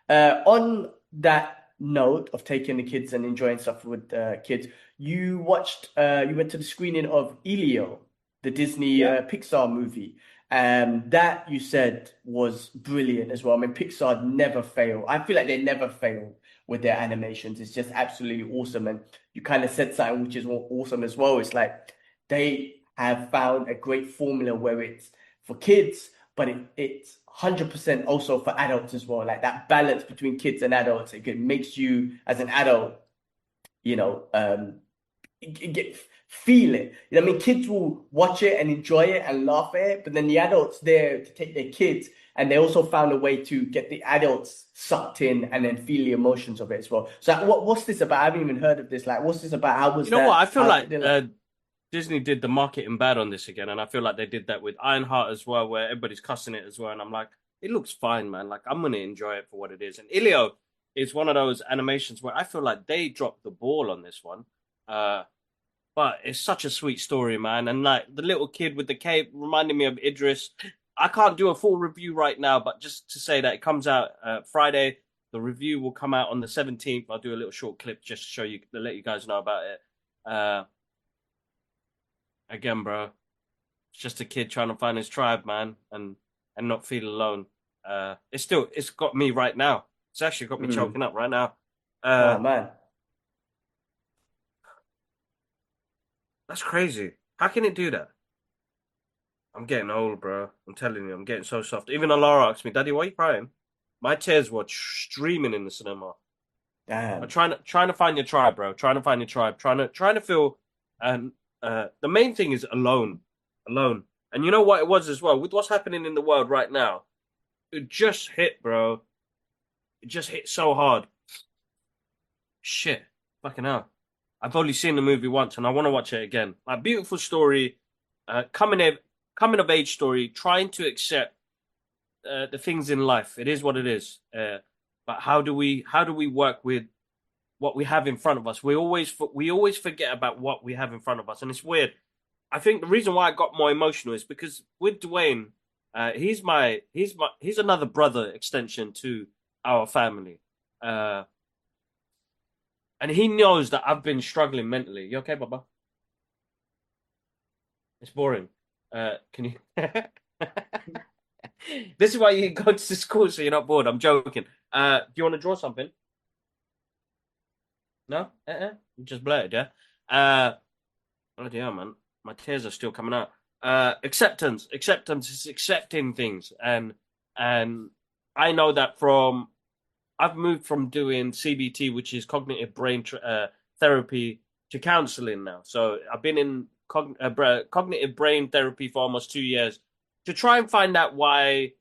Speaker 2: On that note of taking the kids and enjoying stuff with kids, you went to the screening of Elio, the Disney
Speaker 1: Yeah.
Speaker 2: Pixar movie. That you said was brilliant as well. I mean, Pixar never fail. I feel like they never fail with their animations. It's just absolutely awesome. And you kind of said something which is awesome as well. It's like they have found a great formula where it's for kids, but it's 100% also for adults as well. Like that balance between kids and adults. It makes you as an adult, you know, get feel it. You know what I mean? Kids will watch it and enjoy it and laugh at it, but then the adults there to take their kids, and they also found a way to get the adults sucked in and then feel the emotions of it as well. So what's this about? I haven't even heard of this. Like, what's this about? How was
Speaker 1: You know what? I
Speaker 2: that?
Speaker 1: feel
Speaker 2: How
Speaker 1: like
Speaker 2: did they like?
Speaker 1: Disney did the marketing bad on this again, and I feel like they did that with Ironheart as well, where everybody's cussing it as well. And I'm like, it looks fine, man. Like I'm gonna enjoy it for what it is. And Ilio is one of those animations where I feel like they dropped the ball on this one. But it's such a sweet story, man. And like the little kid with the cape reminded me of Idris. I can't do a full review right now, but just to say that it comes out Friday. The review will come out on the 17th. I'll do a little short clip just to show you, to let you guys know about it. Again, bro, it's just a kid trying to find his tribe, man, and not feel alone. It's got me right now. It's actually got me
Speaker 2: Mm.
Speaker 1: choking up right now. Uh,
Speaker 2: Oh man.
Speaker 1: that's crazy. How can it do that? I'm getting old, bro. I'm telling you, I'm getting so soft. Even Alara asked me, "Daddy, why are you crying?" My tears were streaming in the cinema. I'm
Speaker 2: Damn.
Speaker 1: trying to find your tribe, bro. Trying to find your tribe. Trying to feel. And the main thing is alone, alone. And you know what it was as well? With what's happening in the world right now, it just hit, bro. It just hit so hard. Shit. Fucking hell. I've only seen the movie once and I want to watch it again. Like, beautiful story, coming of age story, trying to accept the things in life. It is what it is. But how do we work with what we have in front of us? We always forget about what we have in front of us, and it's weird. I think the reason why I got more emotional is because with Dwayne, he's another brother extension to our family, uh, and he knows that I've been struggling mentally. You okay, Baba? It's boring. Can you? This is why you go to school so you're not bored. I'm joking. Do you want to draw something? No? You just blurred, yeah? Bloody hell, man. My tears are still coming out. Acceptance. Acceptance is accepting things. And I know that I've moved from doing CBT, which is cognitive therapy, to counseling now. So I've been in cognitive brain therapy for almost 2 years to try and find out why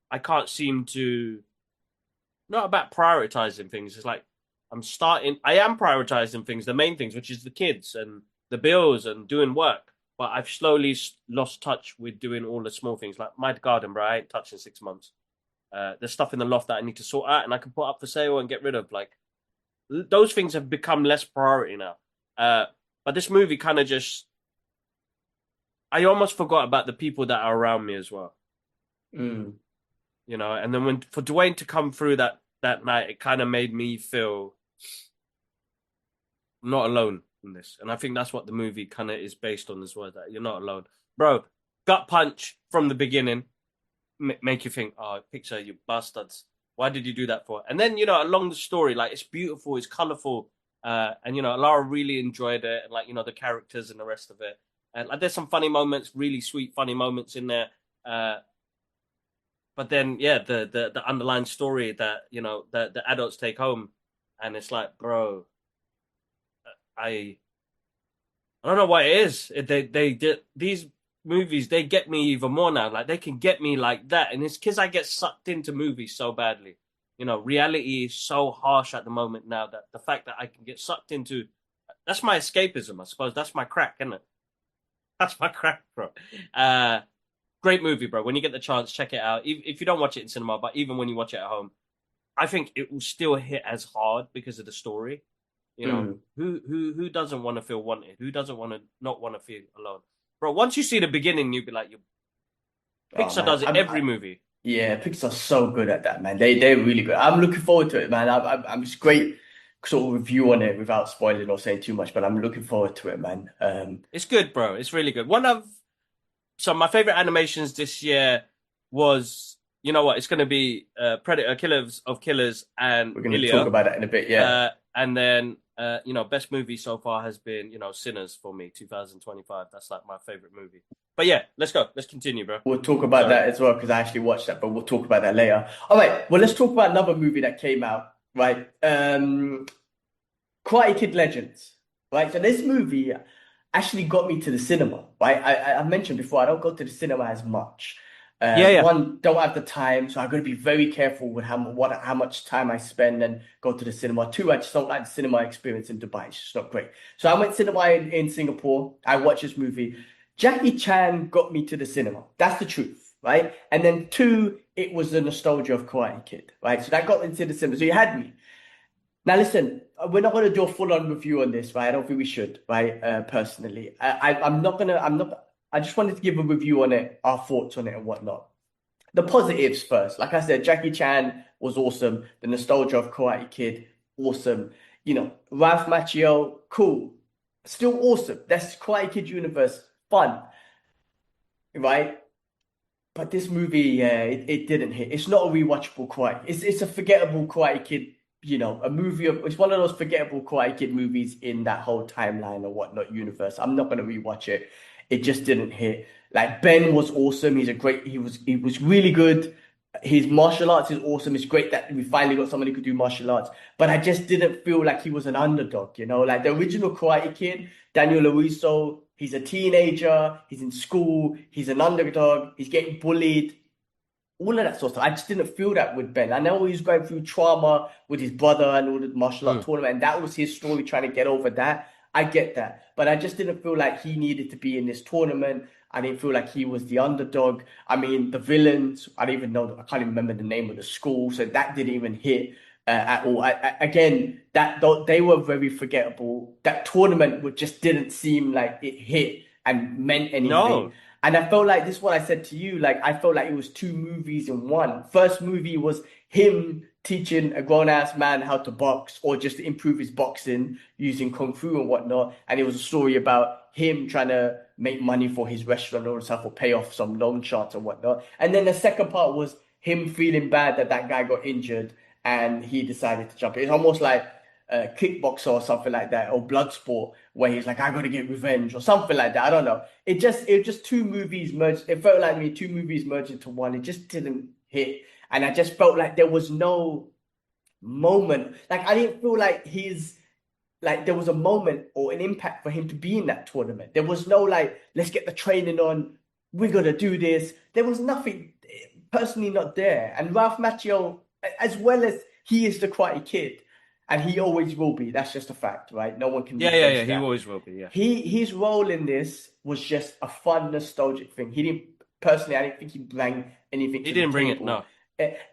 Speaker 1: I can't seem to, not about prioritizing things. It's like I am prioritizing things, the main things, which is the kids and the bills and doing work. But I've slowly lost touch with doing all the small things, like my garden, bro. I ain't touched in 6 months. There's stuff in the loft that I need to sort out and I can put up for sale and get rid of. Like, those things have become less priority now. But this movie kind of I almost forgot about the people that are around me as well.
Speaker 2: Mm.
Speaker 1: And then for Dwayne to come through that night, it kind of made me feel not alone in this. And I think that's what the movie kind of is based on as well, that you're not alone. Bro, gut punch from the beginning, make you think, oh, Pixar, you bastards. Why did you do that for? And then, along the story, like, it's beautiful, it's colorful. And, Lara really enjoyed it. And, like, the characters and the rest of it. And, like, there's some funny moments, really sweet, funny moments in there. But then, yeah, the underlying story that, the adults take home. And it's like, bro, I don't know what it is. These movies, they get me even more now. Like, they can get me like that, and it's because I get sucked into movies so badly. Reality is so harsh at the moment now that the fact that I can get sucked into, that's my escapism, I suppose. That's my crack, isn't it? That's my crack, bro. Great movie, bro. When you get the chance, check it out. If you don't watch it in cinema, but even when you watch it at home, I think it will still hit as hard because of the story. Who doesn't want to feel wanted? Who doesn't want to not want to feel alone? Bro, once you see the beginning, you'll be like,
Speaker 2: Oh
Speaker 1: Pixar
Speaker 2: man,
Speaker 1: does it every movie.
Speaker 2: yeah, Pixar's so good at that, man. They're really good. I'm looking forward to it, man. I'm just great sort of review on it without spoiling or saying too much, but I'm looking forward to it, man.
Speaker 1: It's good, bro. It's really good. So my favorite animations this year was, you know what? It's going to be Predator, Killers of Killers, and
Speaker 2: We're gonna talk
Speaker 1: Elio.
Speaker 2: about that in a bit, yeah.
Speaker 1: And then, best movie so far has been, Sinners for me, 2025. That's like my favorite movie. But yeah, let's go. Let's continue, bro.
Speaker 2: We'll talk about
Speaker 1: Sorry.
Speaker 2: that as well because I actually watched that, but we'll talk about that later. All right, well, let's talk about another movie that came out, right? Karate Kid Legends, right? So this movie actually got me to the cinema, right? I mentioned before I don't go to the cinema as much.
Speaker 1: Yeah, yeah.
Speaker 2: One, don't have the time, so I've got to be very careful with how much time I spend and go to the cinema. Two, I just don't like the cinema experience in Dubai. It's just not great. So I went cinema in Singapore. I watched this movie. Jackie Chan got me to the cinema. That's the truth, right? And then two, it was the nostalgia of Karate Kid, right? So that got me to the cinema. So you had me. Now listen, we're not going to do a full-on review on this, right? I don't think we should, right? Personally, I just wanted to give a review on it, our thoughts on it and whatnot. The positives first. Like I said, Jackie Chan was awesome. The nostalgia of Karate Kid, awesome. Ralph Macchio, cool. Still awesome. That's Karate Kid universe, fun, right? But this movie, yeah, it didn't hit. It's not a rewatchable Karate. It's a forgettable Karate Kid, it's one of those forgettable Karate Kid movies in that whole timeline or whatnot universe. I'm not gonna rewatch it. It just didn't hit. Like Ben was awesome. He was really good. His martial arts is awesome. It's great that we finally got somebody who could do martial arts. But I just didn't feel like he was an underdog, Like the original Karate Kid, Daniel LaRusso, He's a teenager, he's in school, he's an underdog, he's getting bullied, all of that sort of stuff. I just didn't feel that with Ben. I know he was going through trauma with his brother and all the martial art
Speaker 1: Mm.
Speaker 2: tournament, and that was his story trying to get over that. I get that. But I just didn't feel like he needed to be in this tournament. I didn't feel like he was the underdog. I mean, the villains, I don't even know, I can't even remember the name of the school, so that didn't even hit at all. Again, they were very forgettable. That tournament just didn't seem like it hit and meant anything.
Speaker 1: No.
Speaker 2: And I felt like this is what I said to you. Like I felt like it was two movies in one. First movie was him teaching a grown ass man how to box or just to improve his boxing using kung fu and whatnot. And it was a story about him trying to make money for his restaurant or stuff or pay off some loan sharks and whatnot. And then the second part was him feeling bad that that guy got injured and he decided to jump in. It's almost like a kickboxer or something like that, or blood sport, where he's like, I gotta get revenge or something like that. I don't know. It just two movies merged. It felt like me, two movies merged into one. It just didn't hit. And I just felt like there was no moment. Like I didn't feel like there was a moment or an impact for him to be in that tournament. There was no like, let's get the training on, we're gonna do this. There was nothing personally not there. And Ralph Macchio, as well as he is the Karate Kid, and he always will be. That's just a fact, right? No one can
Speaker 1: Yeah.
Speaker 2: replace
Speaker 1: He
Speaker 2: that.
Speaker 1: always will be. Yeah.
Speaker 2: His role in this was just a fun, nostalgic thing. He didn't personally. I didn't think he bring anything
Speaker 1: He
Speaker 2: to the
Speaker 1: didn't bring it.
Speaker 2: table.
Speaker 1: No.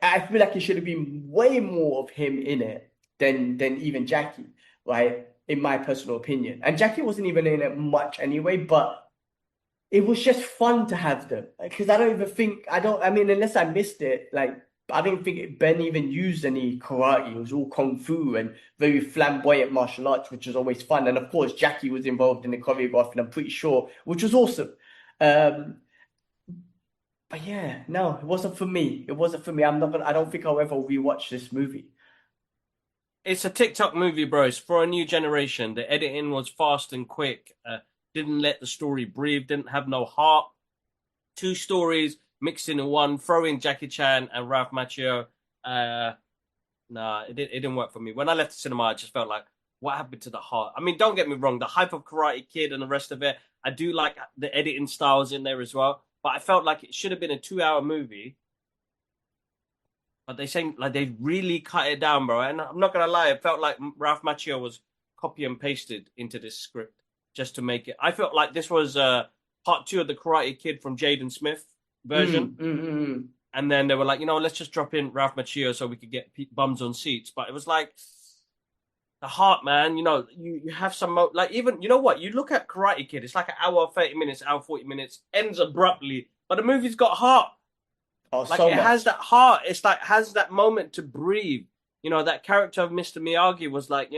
Speaker 2: I feel like it should have been way more of him in it than even Jackie, right? In my personal opinion. And Jackie wasn't even in it much anyway, but it was just fun to have them. Because I mean, unless I missed it, like, I didn't think Ben even used any karate. It was all kung fu and very flamboyant martial arts, which was always fun. And of course, Jackie was involved in the choreography, I'm pretty sure, which was awesome. Um, but yeah, no, it wasn't for me. It wasn't for me. I don't think I'll ever rewatch this movie.
Speaker 1: It's a TikTok movie, bro. It's for a new generation. The editing was fast and quick. Didn't let the story breathe. Didn't have no heart. Two stories mixed into one. Throw in Jackie Chan and Ralph Macchio. Nah, it didn't work for me. When I left the cinema, I just felt like, what happened to the heart? I mean, don't get me wrong. The hype of Karate Kid and the rest of it, I do like the editing styles in there as well. But I felt like it should have been a 2 hour movie. But they saying like they really cut it down, bro. And I'm not gonna lie, it felt like Ralph Macchio was copy and pasted into this script just to make it. I felt like this was part two of the Karate Kid from Jaden Smith version. And then they were like, let's just drop in Ralph Macchio so we could get bums on seats. But it was like the heart, man. You have some like even you know what? You look at Karate Kid, it's like an hour 30 minutes, hour 40 minutes, ends abruptly, but the movie's got heart.
Speaker 2: Oh,
Speaker 1: Like
Speaker 2: so
Speaker 1: it has
Speaker 2: much.
Speaker 1: that heart. It's like has that moment to breathe. That character of Mr. Miyagi was like,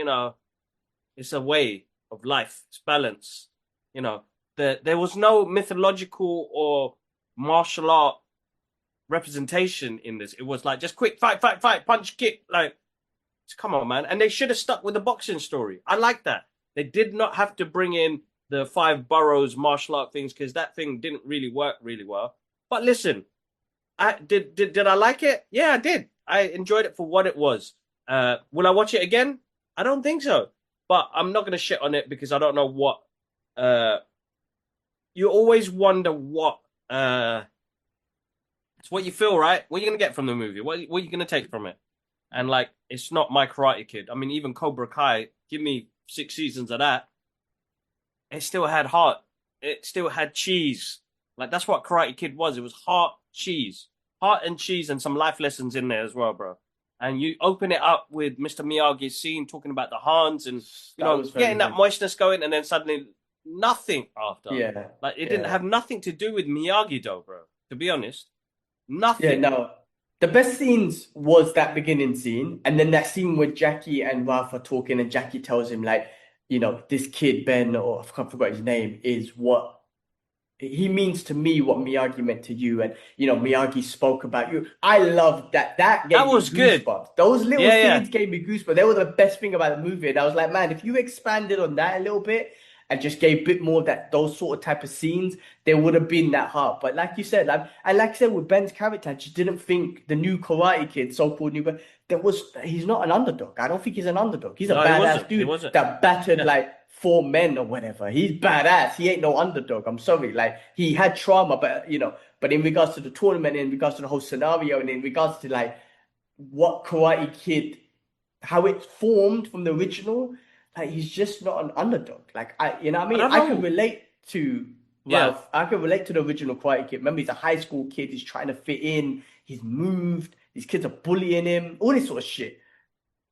Speaker 1: it's a way of life. It's balance. There was no mythological or martial art representation in this. It was like just quick fight, punch, kick. Like, come on, man. And they should have stuck with the boxing story. I like that. They did not have to bring in the five boroughs martial art things because that thing didn't really work really well. But listen, did I like it? Yeah, I did. I enjoyed it for what it was. Will I watch it again? I don't think so. But I'm not gonna shit on it because I don't know what. You always wonder what. It's what you feel, right? What are you gonna get from the movie? What are you gonna take from it? And like, it's not my Karate Kid. I mean, even Cobra Kai. Give me 6 seasons of that. It still had heart. It still had cheese. Like that's what Karate Kid was. It was heart and cheese, and some life lessons in there as well, bro. And you open it up with Mr. Miyagi's scene talking about the Hans and
Speaker 2: That was very
Speaker 1: getting that
Speaker 2: good.
Speaker 1: moistness going, and then suddenly nothing after.
Speaker 2: Yeah,
Speaker 1: Like it didn't
Speaker 2: yeah.
Speaker 1: have nothing to do with Miyagi, though, bro. To be honest,
Speaker 2: Yeah,
Speaker 1: nothing.
Speaker 2: no. The best scenes was that beginning scene, and then that scene where Jackie and Ralph are talking, and Jackie tells him like, this kid Ben, or I can't forget his name, is what he means to me, what Miyagi meant to you, and Miyagi spoke about you. I loved that. That
Speaker 1: That
Speaker 2: gave me
Speaker 1: was good.
Speaker 2: goosebumps. Those little
Speaker 1: Yeah, yeah.
Speaker 2: scenes gave me goosebumps. They were the best thing about the movie. And I was like, man, if you expanded on that a little bit, and just gave a bit more of that those sort of type of scenes, there would have been that heart. But like you said, like I said with Ben's character, I just didn't think the new Karate Kid, so-called new, but he's not an underdog. I don't think he's an underdog. He's a
Speaker 1: No, he
Speaker 2: badass
Speaker 1: wasn't. He
Speaker 2: dude
Speaker 1: wasn't.
Speaker 2: that battered
Speaker 1: Yeah.
Speaker 2: like four men or whatever. He's badass. He ain't no underdog. I'm sorry. Like he had trauma, but in regards to the tournament, in regards to the whole scenario, and in regards to like what Karate Kid, how it formed from the original, like he's just not an underdog. Like you know what I
Speaker 1: I
Speaker 2: mean?
Speaker 1: don't
Speaker 2: I can
Speaker 1: know.
Speaker 2: relate to
Speaker 1: Yeah.
Speaker 2: Ralph. I can relate to the original Karate Kid. Remember, he's a high school kid. He's trying to fit in. He's moved. These kids are bullying him. All this sort of shit.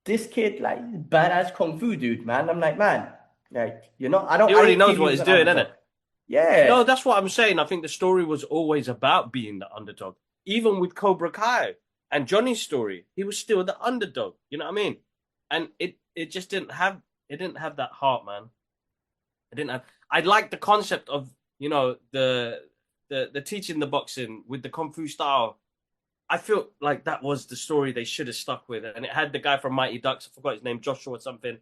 Speaker 2: This kid, like, badass kung fu dude, man. I'm like, man, like, you're not.
Speaker 1: He
Speaker 2: I
Speaker 1: already
Speaker 2: didn't feel
Speaker 1: knows
Speaker 2: he
Speaker 1: what
Speaker 2: was
Speaker 1: he's
Speaker 2: an
Speaker 1: doing, innit?
Speaker 2: underdog. Yeah.
Speaker 1: No, that's what I'm saying. I think the story was always about being the underdog. Even with Cobra Kai and Johnny's story, he was still the underdog. You know what I mean? And it just didn't have that heart, man. It didn't have. I like the concept of the teaching the boxing with the kung fu style. I feel like that was the story they should have stuck with, and it had the guy from Mighty Ducks. I forgot his name, Joshua or something.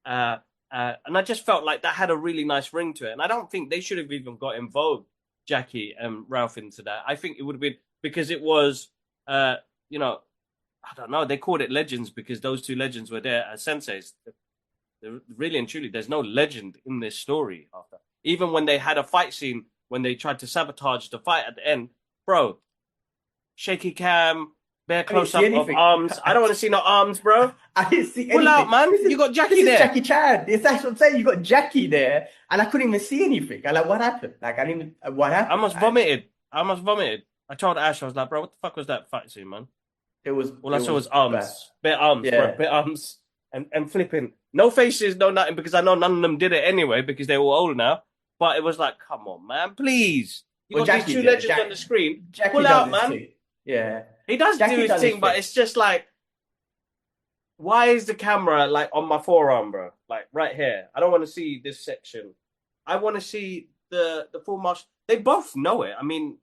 Speaker 1: Uh, and I just felt like that had a really nice ring to it. And I don't think they should have even got involved, Jackie and Ralph, into that. I think it would have been because it was, you know, I don't know. They called it legends because those two legends were there as senseis. Really and truly, there's no legend in this story. After even when they had a fight scene when they tried to sabotage the fight at the end, bro, shaky cam, bare
Speaker 2: I didn't
Speaker 1: close
Speaker 2: see
Speaker 1: up of
Speaker 2: anything.
Speaker 1: arms. I don't want to see no arms, bro.
Speaker 2: I didn't see
Speaker 1: Pull out,
Speaker 2: anything.
Speaker 1: man. You got
Speaker 2: This
Speaker 1: Jackie
Speaker 2: is
Speaker 1: there.
Speaker 2: Jackie Chan. That's what I'm saying. You got Jackie there, and I couldn't even see anything. I'm like, what happened? Like, I didn't even, what
Speaker 1: I
Speaker 2: happened?
Speaker 1: almost vomited. I almost vomited. I told Ash, I was like, bro, what the fuck was that fight scene, man? All I
Speaker 2: It
Speaker 1: saw
Speaker 2: was
Speaker 1: was
Speaker 2: bad.
Speaker 1: arms, bare arms, bro,
Speaker 2: Yeah.
Speaker 1: bare arms, and flipping. No faces, no nothing, because I know none of them did it anyway because they're all old now. But it was like, come on, man, please. You
Speaker 2: Well,
Speaker 1: got these
Speaker 2: Jackie
Speaker 1: two
Speaker 2: did it.
Speaker 1: legends on the screen.
Speaker 2: Jackie
Speaker 1: Pull
Speaker 2: does
Speaker 1: out,
Speaker 2: his
Speaker 1: man.
Speaker 2: thing. Yeah.
Speaker 1: He does do
Speaker 2: Jackie
Speaker 1: his
Speaker 2: done his
Speaker 1: thing, but
Speaker 2: thing.
Speaker 1: it's just like, why is the camera like on my forearm, bro? Like right here. I don't want to see this section. I want to see the full martial. They both know it. I mean,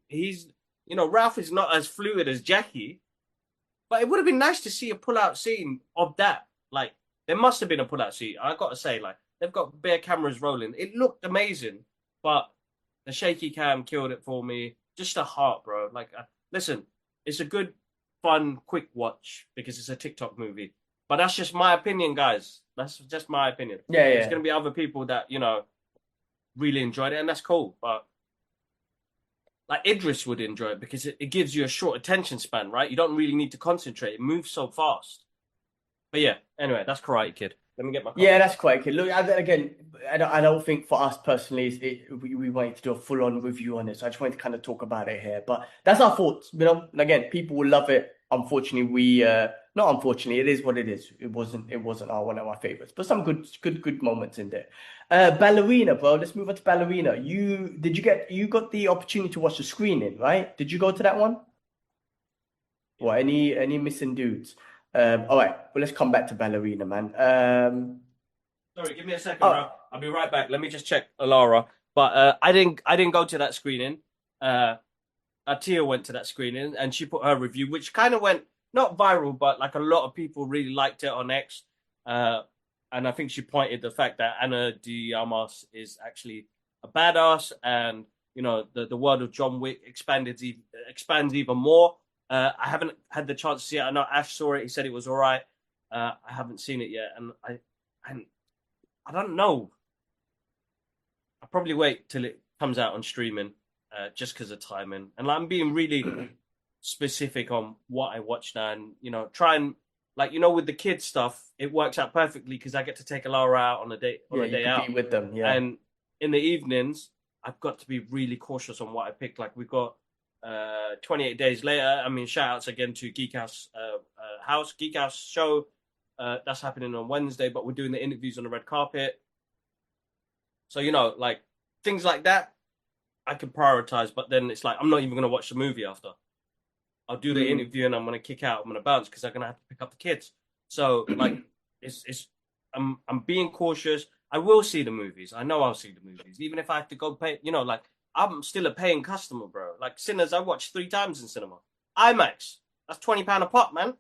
Speaker 1: Ralph is not as fluid as Jackie, but it would have been nice to see a pull-out scene of that. Like, there must have been a pull-out scene. I got to say, like, they've got bare cameras rolling. It looked amazing, but the shaky cam killed it for me. Just a heart, bro. Like, listen, it's a good, fun, quick watch because it's a TikTok movie. But that's just my opinion, guys. That's just my opinion.
Speaker 2: Yeah,
Speaker 1: There's
Speaker 2: yeah.
Speaker 1: going to be other people that, really enjoyed it, and that's cool. But like Idris would enjoy it because it gives you a short attention span, right? You don't really need to concentrate. It moves so fast. But yeah, anyway, that's Karate Kid. Let me get my
Speaker 2: Yeah,
Speaker 1: coffee.
Speaker 2: that's quite good. Look, again, I don't think for us personally, we wanted to do a full-on review on it. So I just wanted to kind of talk about it here. But that's our thoughts. And again, people will love it. Unfortunately, not unfortunately, it is what it is. It wasn't one of our favorites, but some good moments in there. Ballerina, bro. Let's move on to Ballerina. You got the opportunity to watch the screening, right? Did you go to that one? Or any missing dudes? All right, well, let's come back to Ballerina, man.
Speaker 1: Sorry, give me a second,
Speaker 2: Oh,
Speaker 1: bro. I'll be right back. Let me just check Alara. But I didn't go to that screening. Atia went to that screening and she put her review, which kind of went not viral, but like a lot of people really liked it on X. And I think she pointed the fact that Anna de Armas is actually a badass, and the world of John Wick expands even more. I haven't had the chance to see it. I know Ash saw it. He said it was all right. I haven't seen it yet, and I don't know. I'll probably wait till it comes out on streaming, just because of timing. And like, I'm being really specific on what I watch now, and try and with the kids stuff, it works out perfectly because I get to take Alara out on
Speaker 2: yeah,
Speaker 1: a
Speaker 2: you
Speaker 1: day
Speaker 2: could
Speaker 1: out,
Speaker 2: be with them. Yeah.
Speaker 1: and in the evenings I've got to be really cautious on what I pick. Like we've got 28 days later. I mean, shout outs again to Geek House Geek House show. That's happening on Wednesday, but we're doing the interviews on the red carpet. So like things like that, I can prioritize. But then it's like I'm not even going to watch the movie after. I'll do the
Speaker 2: Mm.
Speaker 1: interview and I'm going to kick out. I'm going to bounce because I'm going to have to pick up the kids. So like it's I'm being cautious. I will see the movies. I know I'll see the movies, even if I have to go pay. Like I'm still a paying customer, bro. Like Sinners, I watched 3 times in cinema. IMAX, that's £20 a pop, man.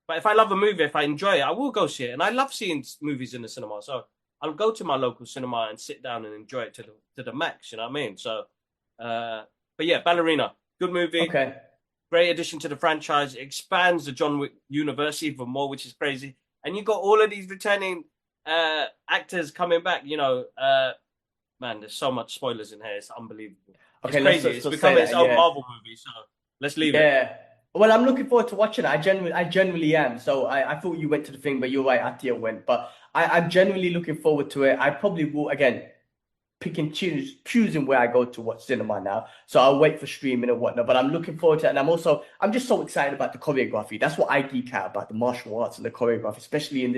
Speaker 1: But if I love a movie, if I enjoy it, I will go see it. And I love seeing movies in the cinema. So I'll go to my local cinema and sit down and enjoy it to the max. You know what I mean? So, but yeah, Ballerina, good movie,
Speaker 2: Okay.
Speaker 1: great addition to the franchise. It expands the John Wick universe even more, which is crazy. And you got all of these returning actors coming back. Man, there's so much spoilers in here. It's unbelievable. It's
Speaker 2: Okay, let's
Speaker 1: crazy.
Speaker 2: let's,
Speaker 1: It's
Speaker 2: let's say
Speaker 1: becoming its
Speaker 2: that.
Speaker 1: own
Speaker 2: Yeah.
Speaker 1: Marvel movie. So let's leave it.
Speaker 2: Yeah. Well, I'm looking forward to watching it. I genuinely am. So I thought you went to the thing, but you're right, Atia went. But I'm genuinely looking forward to it. I probably will again pick and choosing where I go to watch cinema now. So I'll wait for streaming and whatnot. But I'm looking forward to it. And I'm just so excited about the choreography. That's what I geek out about, the martial arts and the choreography, especially in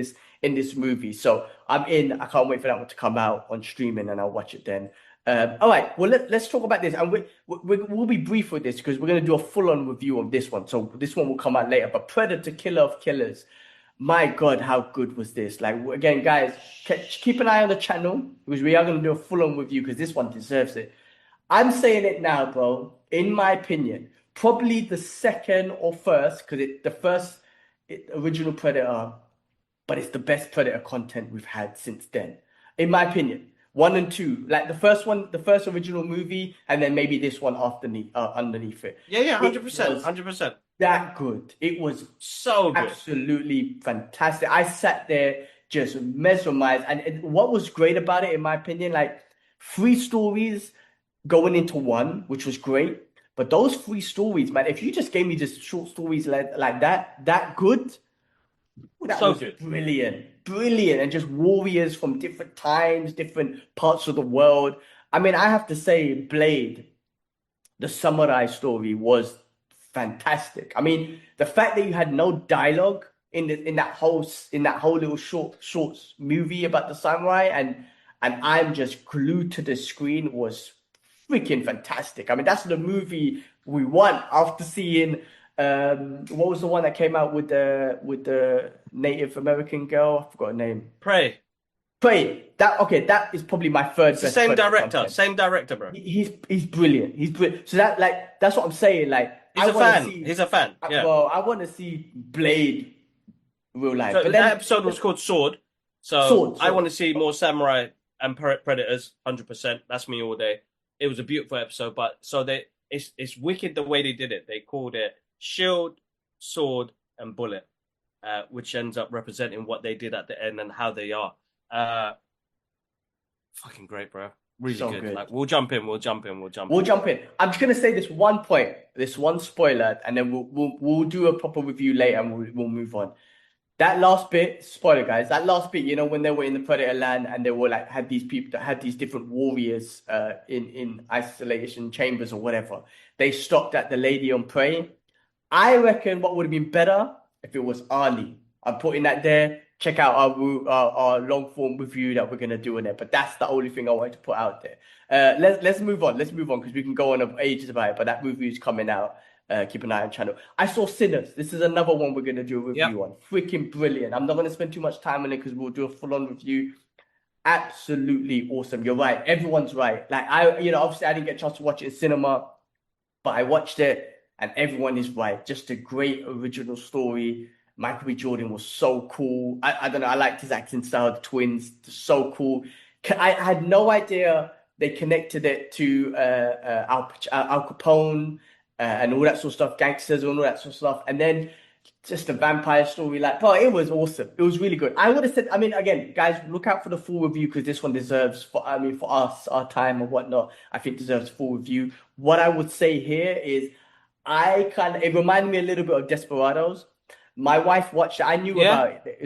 Speaker 2: this movie. So I'm in. I can't wait for that one to come out on streaming and I'll watch it then. All right, well let's talk about this, and we'll be brief with this because we're going to do a full-on review of this one. So this one will come out later. But Predator, Killer of Killers, my God, how good was this? Like again, guys, keep an eye on the channel because we are going to do a full-on review because this one deserves it. I'm saying it now, bro. In my opinion, probably the second or first because the first original Predator, but it's the best Predator content we've had since then, in my opinion. One and two, like the first one, the first original movie, and then maybe this one underneath it.
Speaker 1: Yeah, yeah,
Speaker 2: It
Speaker 1: 100%,
Speaker 2: was
Speaker 1: 100%.
Speaker 2: that good. It was
Speaker 1: So good.
Speaker 2: absolutely fantastic. I sat there just mesmerized. And what was great about it, in my opinion, like three stories going into one, which was great. But those three stories, man, if you just gave me just short stories like that good. That
Speaker 1: So
Speaker 2: was
Speaker 1: good.
Speaker 2: brilliant, brilliant, and just warriors from different times, different parts of the world. I mean, I have to say, Blade, the samurai story was fantastic. I mean, the fact that you had no dialogue in that whole little shorts movie about the samurai, and I'm just glued to the screen was freaking fantastic. I mean, that's the movie we want after seeing what was the one that came out with the Native American girl? I forgot her name.
Speaker 1: Prey.
Speaker 2: Prey. That is probably my third
Speaker 1: It's the
Speaker 2: best
Speaker 1: same
Speaker 2: Predator
Speaker 1: director.
Speaker 2: content.
Speaker 1: Same director, bro.
Speaker 2: He's brilliant. He's brilliant. So that's what I'm saying. Like
Speaker 1: He's
Speaker 2: I
Speaker 1: a
Speaker 2: want to
Speaker 1: fan.
Speaker 2: see,
Speaker 1: He's a fan. Yeah.
Speaker 2: bro. I want to see Blade real life.
Speaker 1: So
Speaker 2: But
Speaker 1: that
Speaker 2: then
Speaker 1: episode was called Sword. So
Speaker 2: sword,
Speaker 1: I want
Speaker 2: sword.
Speaker 1: to see more samurai and predators. 100%. That's me all day. It was a beautiful episode, but so it's wicked the way they did it. They called it shield, sword, and bullet, which ends up representing what they did at the end and how they are. Uh, Fucking great, bro. Really
Speaker 2: So
Speaker 1: good.
Speaker 2: good.
Speaker 1: Like we'll jump in. We'll jump in. We'll jump
Speaker 2: We'll
Speaker 1: in.
Speaker 2: jump in. I'm just gonna say this one point, this one spoiler, and then we'll do a proper review later, and we'll move on. That last bit, spoiler guys, that last bit, when they were in the Predator land and they were like had these people that had these different warriors in isolation chambers or whatever. They stopped at the lady on prey. I reckon what would have been better if it was Arnie. I'm putting that there. Check out our long form review that we're gonna do in it. But that's the only thing I wanted to put out there. Let's move on. Let's move on because we can go on of ages about it. But that review is coming out. Keep an eye on the channel. I saw Sinners. This is another one we're gonna do a
Speaker 1: Yep.
Speaker 2: review on. Freaking brilliant. I'm not gonna spend too much time on it because we'll do a full on review. Absolutely awesome. You're right. Everyone's right. Like obviously I didn't get a chance to watch it in cinema, but I watched it and everyone is right. Just a great original story. Michael B. Jordan was so cool. I don't know. I liked his acting style. The twins, so cool. I had no idea they connected it to Al Capone and all that sort of stuff, gangsters and all that sort of stuff. And then just a vampire story, like, bro, it was awesome. It was really good. I would have said, I mean, again, guys, look out for the full review because this one deserves, for us, our time and whatnot, I think deserves full review. What I would say here is, it reminded me a little bit of Desperados. My wife watched it. I knew
Speaker 1: Yeah.
Speaker 2: about it.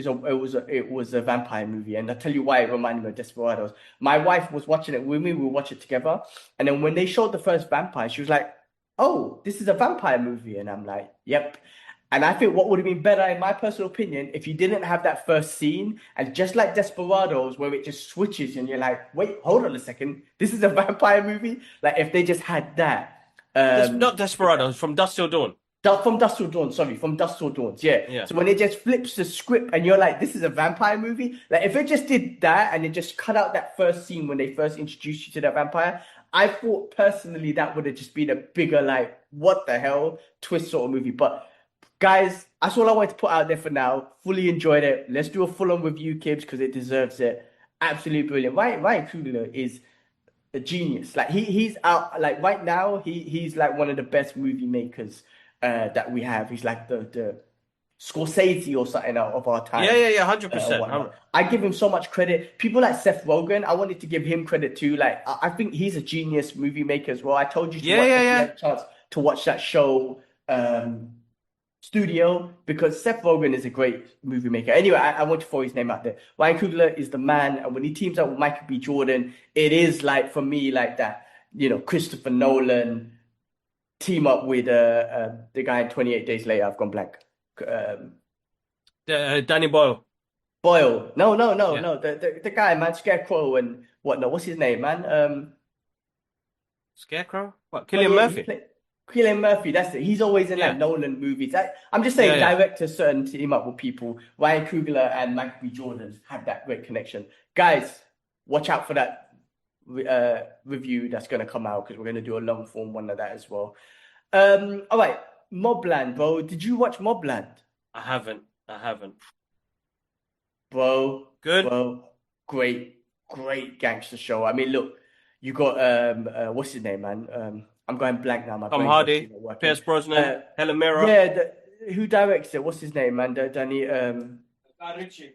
Speaker 2: It was a vampire movie, and I'll tell you why it reminded me of Desperados. My wife was watching it with me. We watched it together, and then when they showed the first vampire, she was like, "Oh, this is a vampire movie," and I'm like, "Yep." And I think what would have been better, in my personal opinion, if you didn't have that first scene, and just like Desperados, where it just switches, and you're like, "Wait, hold on a second, this is a vampire movie." Like if they just had that.
Speaker 1: Not Desperados, from Dusk Till Dawn.
Speaker 2: From Dusk Till Dawn, sorry, from Dusk Till Dawn, yeah.
Speaker 1: Yeah.
Speaker 2: So when it just flips the script and you're like, this is a vampire movie, like if it just did that and it just cut out that first scene when they first introduced you to that vampire, I thought personally that would have just been a bigger, like, what the hell twist sort of movie. But guys, that's all I wanted to put out there for now. Fully enjoyed it. Let's do a full-on review, Kibbs, because it deserves it. absolutely brilliant. Ryan Coogler is a genius. Like he's out like right now, he's like one of the best movie makers that we have. He's like the Scorsese or something out of our
Speaker 1: Yeah,
Speaker 2: time
Speaker 1: yeah, yeah,
Speaker 2: and
Speaker 1: 100%.
Speaker 2: whatnot. I give him so much credit. People like Seth Rogen, I wanted to give him credit too. Like I think he's a genius movie maker as well. I told you to
Speaker 1: Yeah,
Speaker 2: watch
Speaker 1: yeah,
Speaker 2: if you
Speaker 1: yeah.
Speaker 2: have a chance to watch that show, um, Studio, because Seth Rogen is a great movie maker. Anyway, I want to throw his name out there. Ryan Coogler is the man, and when he teams up with Michael B. Jordan, it is like for me like that. Christopher Nolan team up with the guy in 28 Days Later. I've gone blank. Um,
Speaker 1: Danny Boyle.
Speaker 2: Boyle. No, no, no,
Speaker 1: Yeah.
Speaker 2: no. The guy, man, Scarecrow and whatnot. What's his name, man?
Speaker 1: Scarecrow? What? Killian
Speaker 2: 28. He
Speaker 1: Murphy?
Speaker 2: played Cillian Murphy. That's it. He's always in like
Speaker 1: Yeah,
Speaker 2: Nolan movies. I'm just
Speaker 1: yeah,
Speaker 2: saying,
Speaker 1: yeah.
Speaker 2: directors certain team up with people. Ryan Coogler and Michael B. Jordan have that great connection. Guys, watch out for that review that's going to come out because we're going to do a long form one of that as well. All right, Mobland, bro. Did you watch Mobland?
Speaker 1: I haven't. I haven't.
Speaker 2: Bro,
Speaker 1: Good.
Speaker 2: bro, great gangster show. I mean, look, you got what's his name, man? I'm going blank now. My
Speaker 1: Tom
Speaker 2: brain's actually
Speaker 1: Hardy,
Speaker 2: not working.
Speaker 1: Pierce Brosnan,
Speaker 2: Uh,
Speaker 1: Helen Mirren.
Speaker 2: yeah, who directs it? What's his name, man? Danny,
Speaker 1: Guy Ritchie.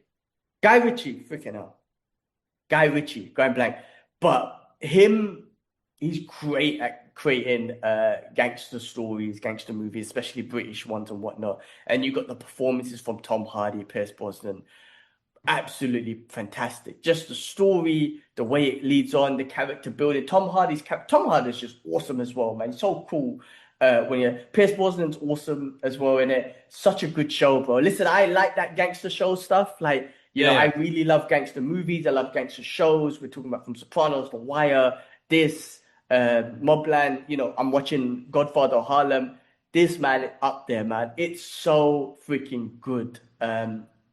Speaker 2: Guy Ritchie. Freaking hell, Guy Ritchie. Going blank, but he's great at creating gangster stories, gangster movies, especially British ones and whatnot. And you got the performances from Tom Hardy, Pierce Brosnan, absolutely fantastic. Just the story, the way it leads on, the character building. Tom Hardy's just awesome as well, man. He's so cool. When you Pierce Brosnan's awesome as well in it. Such a good show, bro. Listen, I like that gangster show stuff. Like,
Speaker 1: Yeah,
Speaker 2: I
Speaker 1: yeah.
Speaker 2: really love gangster movies. I love gangster shows. We're talking about from Sopranos, The Wire, this, Mobland. I'm watching Godfather Harlem. This man up there, man. It's so freaking good.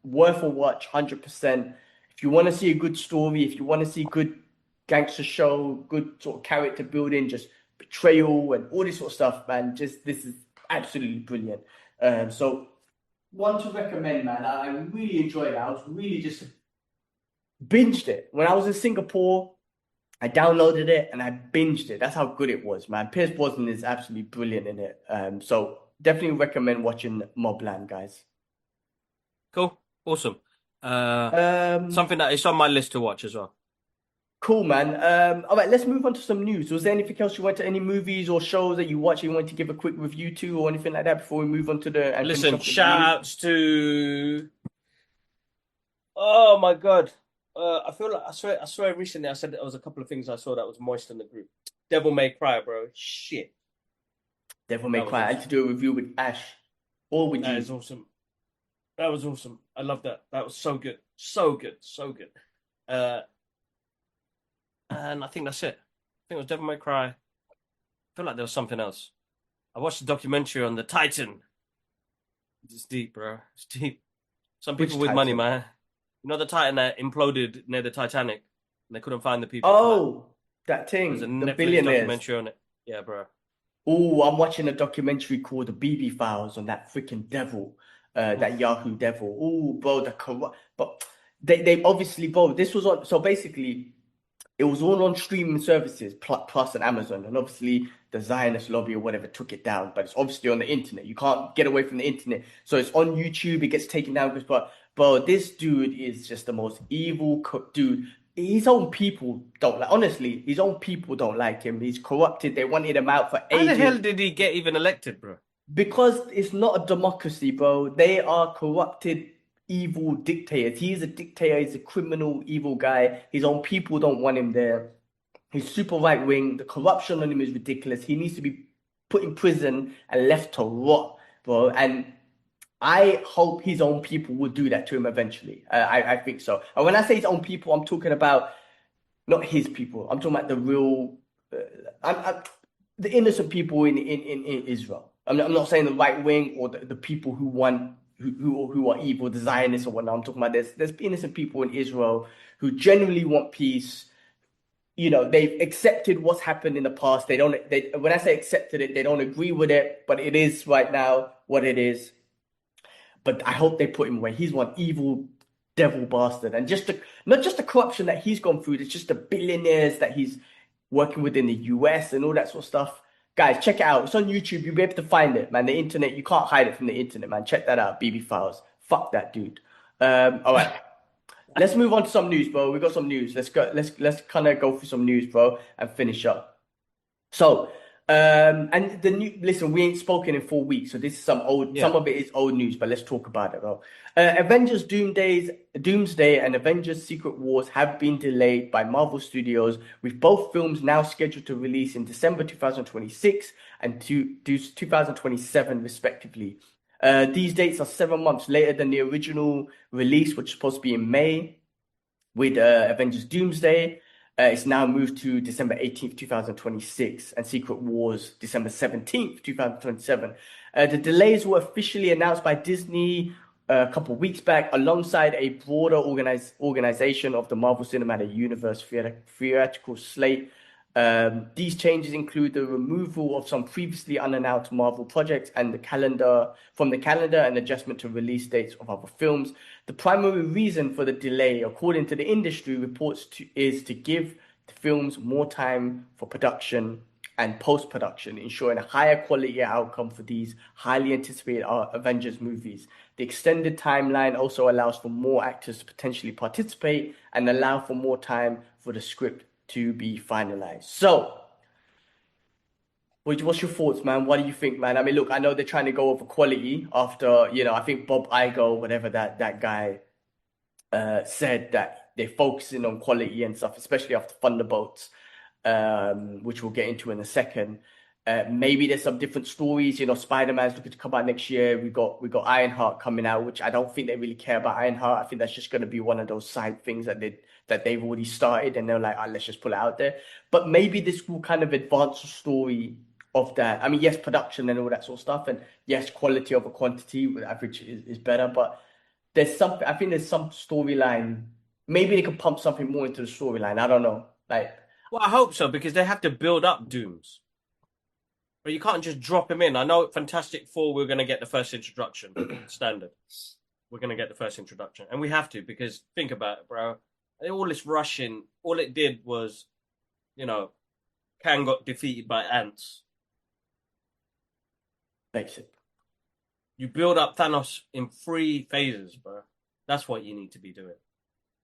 Speaker 2: Worth a watch, 100%. If you want to see a good story, if you want to see good gangster show, good sort of character building, just betrayal and all this sort of stuff, man, just this is absolutely brilliant. So one to recommend, man. I really enjoyed it. I was really just binged it. When I was in Singapore, I downloaded it and I binged it. That's how good it was, man. Pierce Brosnan is absolutely brilliant in it. So definitely recommend watching Mobland, guys.
Speaker 1: Cool. Awesome. Uh,
Speaker 2: Um,
Speaker 1: Something that is on my list to watch as well.
Speaker 2: Cool, man. All right, let's move on to some news. Was there anything else you went to any movies or shows that you watched you want to give a quick review to or anything like that before we move on to the and finish
Speaker 1: Listen,
Speaker 2: off with the
Speaker 1: shout
Speaker 2: news?
Speaker 1: outs to. Oh my God. I feel like I swear recently I said there was a couple of things I saw that was moist in the group. Devil May Cry, bro. Shit.
Speaker 2: Devil May
Speaker 1: That was
Speaker 2: Cry. I had to
Speaker 1: awesome.
Speaker 2: do a review with Ash or with
Speaker 1: That is
Speaker 2: you.
Speaker 1: awesome. That was awesome. I love that. That was so good. So good. So good. Uh, and I think that's it. I think it was Devil May Cry. I feel like there was something else. I watched the documentary on the Titan. It's deep, bro. It's deep. Some people
Speaker 2: Which
Speaker 1: with money,
Speaker 2: Titan?
Speaker 1: man. You know the Titan that imploded near the Titanic, and they couldn't find the people for that.
Speaker 2: Oh, that
Speaker 1: There's a
Speaker 2: thing, the
Speaker 1: Netflix
Speaker 2: billionaires.
Speaker 1: documentary on it. Yeah, bro.
Speaker 2: Oh, I'm watching a documentary called The BB Files on that freaking devil, that
Speaker 1: Oof.
Speaker 2: Yahoo devil. Oh, bro, the corrupt. But they obviously, bro. This was on. So basically, it was all on streaming services, plus on Amazon, and obviously the Zionist lobby or whatever took it down. But it's obviously on the internet. You can't get away from the internet. So it's on YouTube. It gets taken down. But bro, this dude is just the most evil dude. His own people don't like. Honestly, his own people don't like him. He's corrupted. They wanted him out for
Speaker 1: How the hell
Speaker 2: ages
Speaker 1: did he get even elected, bro?
Speaker 2: because it's not a democracy, bro. They are corrupted, evil dictators. He's a dictator. He's a criminal, evil guy. His own people don't want him there. He's super right wing. The corruption on him is ridiculous. He needs to be put in prison and left to rot, bro. And I hope his own people will do that to him eventually. I think so. And when I say his own people, I'm talking about not his people. I'm talking about the real, uh, the innocent people in Israel. I'm not saying the right wing or the people who want who are evil, the Zionists or whatnot. I'm talking about there's innocent people in Israel who genuinely want peace. They've accepted what's happened in the past. When I say accepted it, they don't agree with it, but it is right now what it is. But I hope they put him away. He's one evil. devil bastard. And just not just the corruption that he's gone through, it's just the billionaires that he's working with in the US and all that sort of stuff. Guys, check it out. It's on YouTube. You'll be able to find it, man. The internet, you can't hide it from the internet, man. Check that out, BB Files. Fuck that dude. All right. Let's move on to some news, bro. We got some news. Let's go. Let's kind of go through some news, bro, and finish up. So, and the new listen, we ain't spoken in 4 weeks, so this is
Speaker 1: Yeah.
Speaker 2: some of it is old news, but let's talk about it, bro. Avengers Doomsday and Avengers Secret Wars have been delayed by Marvel Studios, with both films now scheduled to release in December 2026 and 2027, respectively. These dates are 7 months later than the original release, which is supposed to be in May with Avengers Doomsday. It's now moved to December 18th, 2026, and Secret Wars, December 17th, 2027. The delays were officially announced by Disney a couple of weeks back, alongside a broader organization of the Marvel Cinematic Universe theatrical slate. These changes include the removal of some previously unannounced Marvel projects and from the calendar and adjustment to release dates of other films. The primary reason for the delay, according to the industry reports, is to give the films more time for production and post-production, ensuring a higher quality outcome for these highly anticipated Avengers movies. The extended timeline also allows for more actors to potentially participate and allow for more time for the script to be finalized. So, what's your thoughts, man? What do you think, man? I mean, look, I know they're trying to go over quality after, I think Bob Iger, whatever that guy said that they're focusing on quality and stuff, especially after Thunderbolts, which we'll get into in a second. Maybe there's some different stories. Spider-Man's looking to come out next year. We got Ironheart coming out, which I don't think they really care about Ironheart. I think that's just going to be one of those side things that they've already started, and they're like, let's just pull it out there. But maybe this will kind of advance the story of that. I mean, yes, production and all that sort of stuff, and yes, quality over quantity with average is better. But I think there's some storyline. Maybe they could pump something more into the storyline. I don't know. Like,
Speaker 1: Well, I hope so because they have to build up Dooms. But you can't just drop him in. I know Fantastic Four, we're going to get the first introduction, standard. We're going to get the first introduction. And we have to because think about it, bro. All this rushing, all it did was, Kang got defeated by ants.
Speaker 2: basic.
Speaker 1: You build up Thanos in 3 phases, bro. That's what you need to be doing.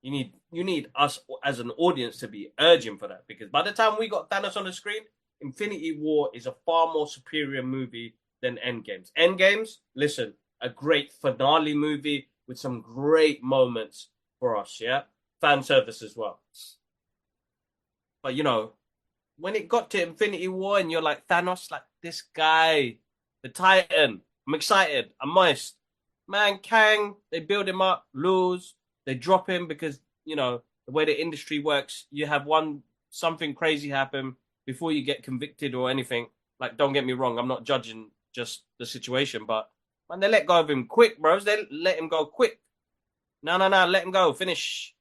Speaker 1: You need us as an audience to be urging for that because by the time we got Thanos on the screen, Infinity War is a far more superior movie than Endgames. Endgames, listen, a great finale movie with some great moments for us, yeah? Fan service as well. But when it got to Infinity War and you're like, Thanos, like this guy, the Titan, I'm excited, I'm moist. Man, Kang, they build him up, lose, they drop him because, the way the industry works, you have something crazy happen before you get convicted or anything. Like, don't get me wrong, I'm not judging just the situation, but man, they let go of him quick, bros. They let him go quick. No, let him go. Finish.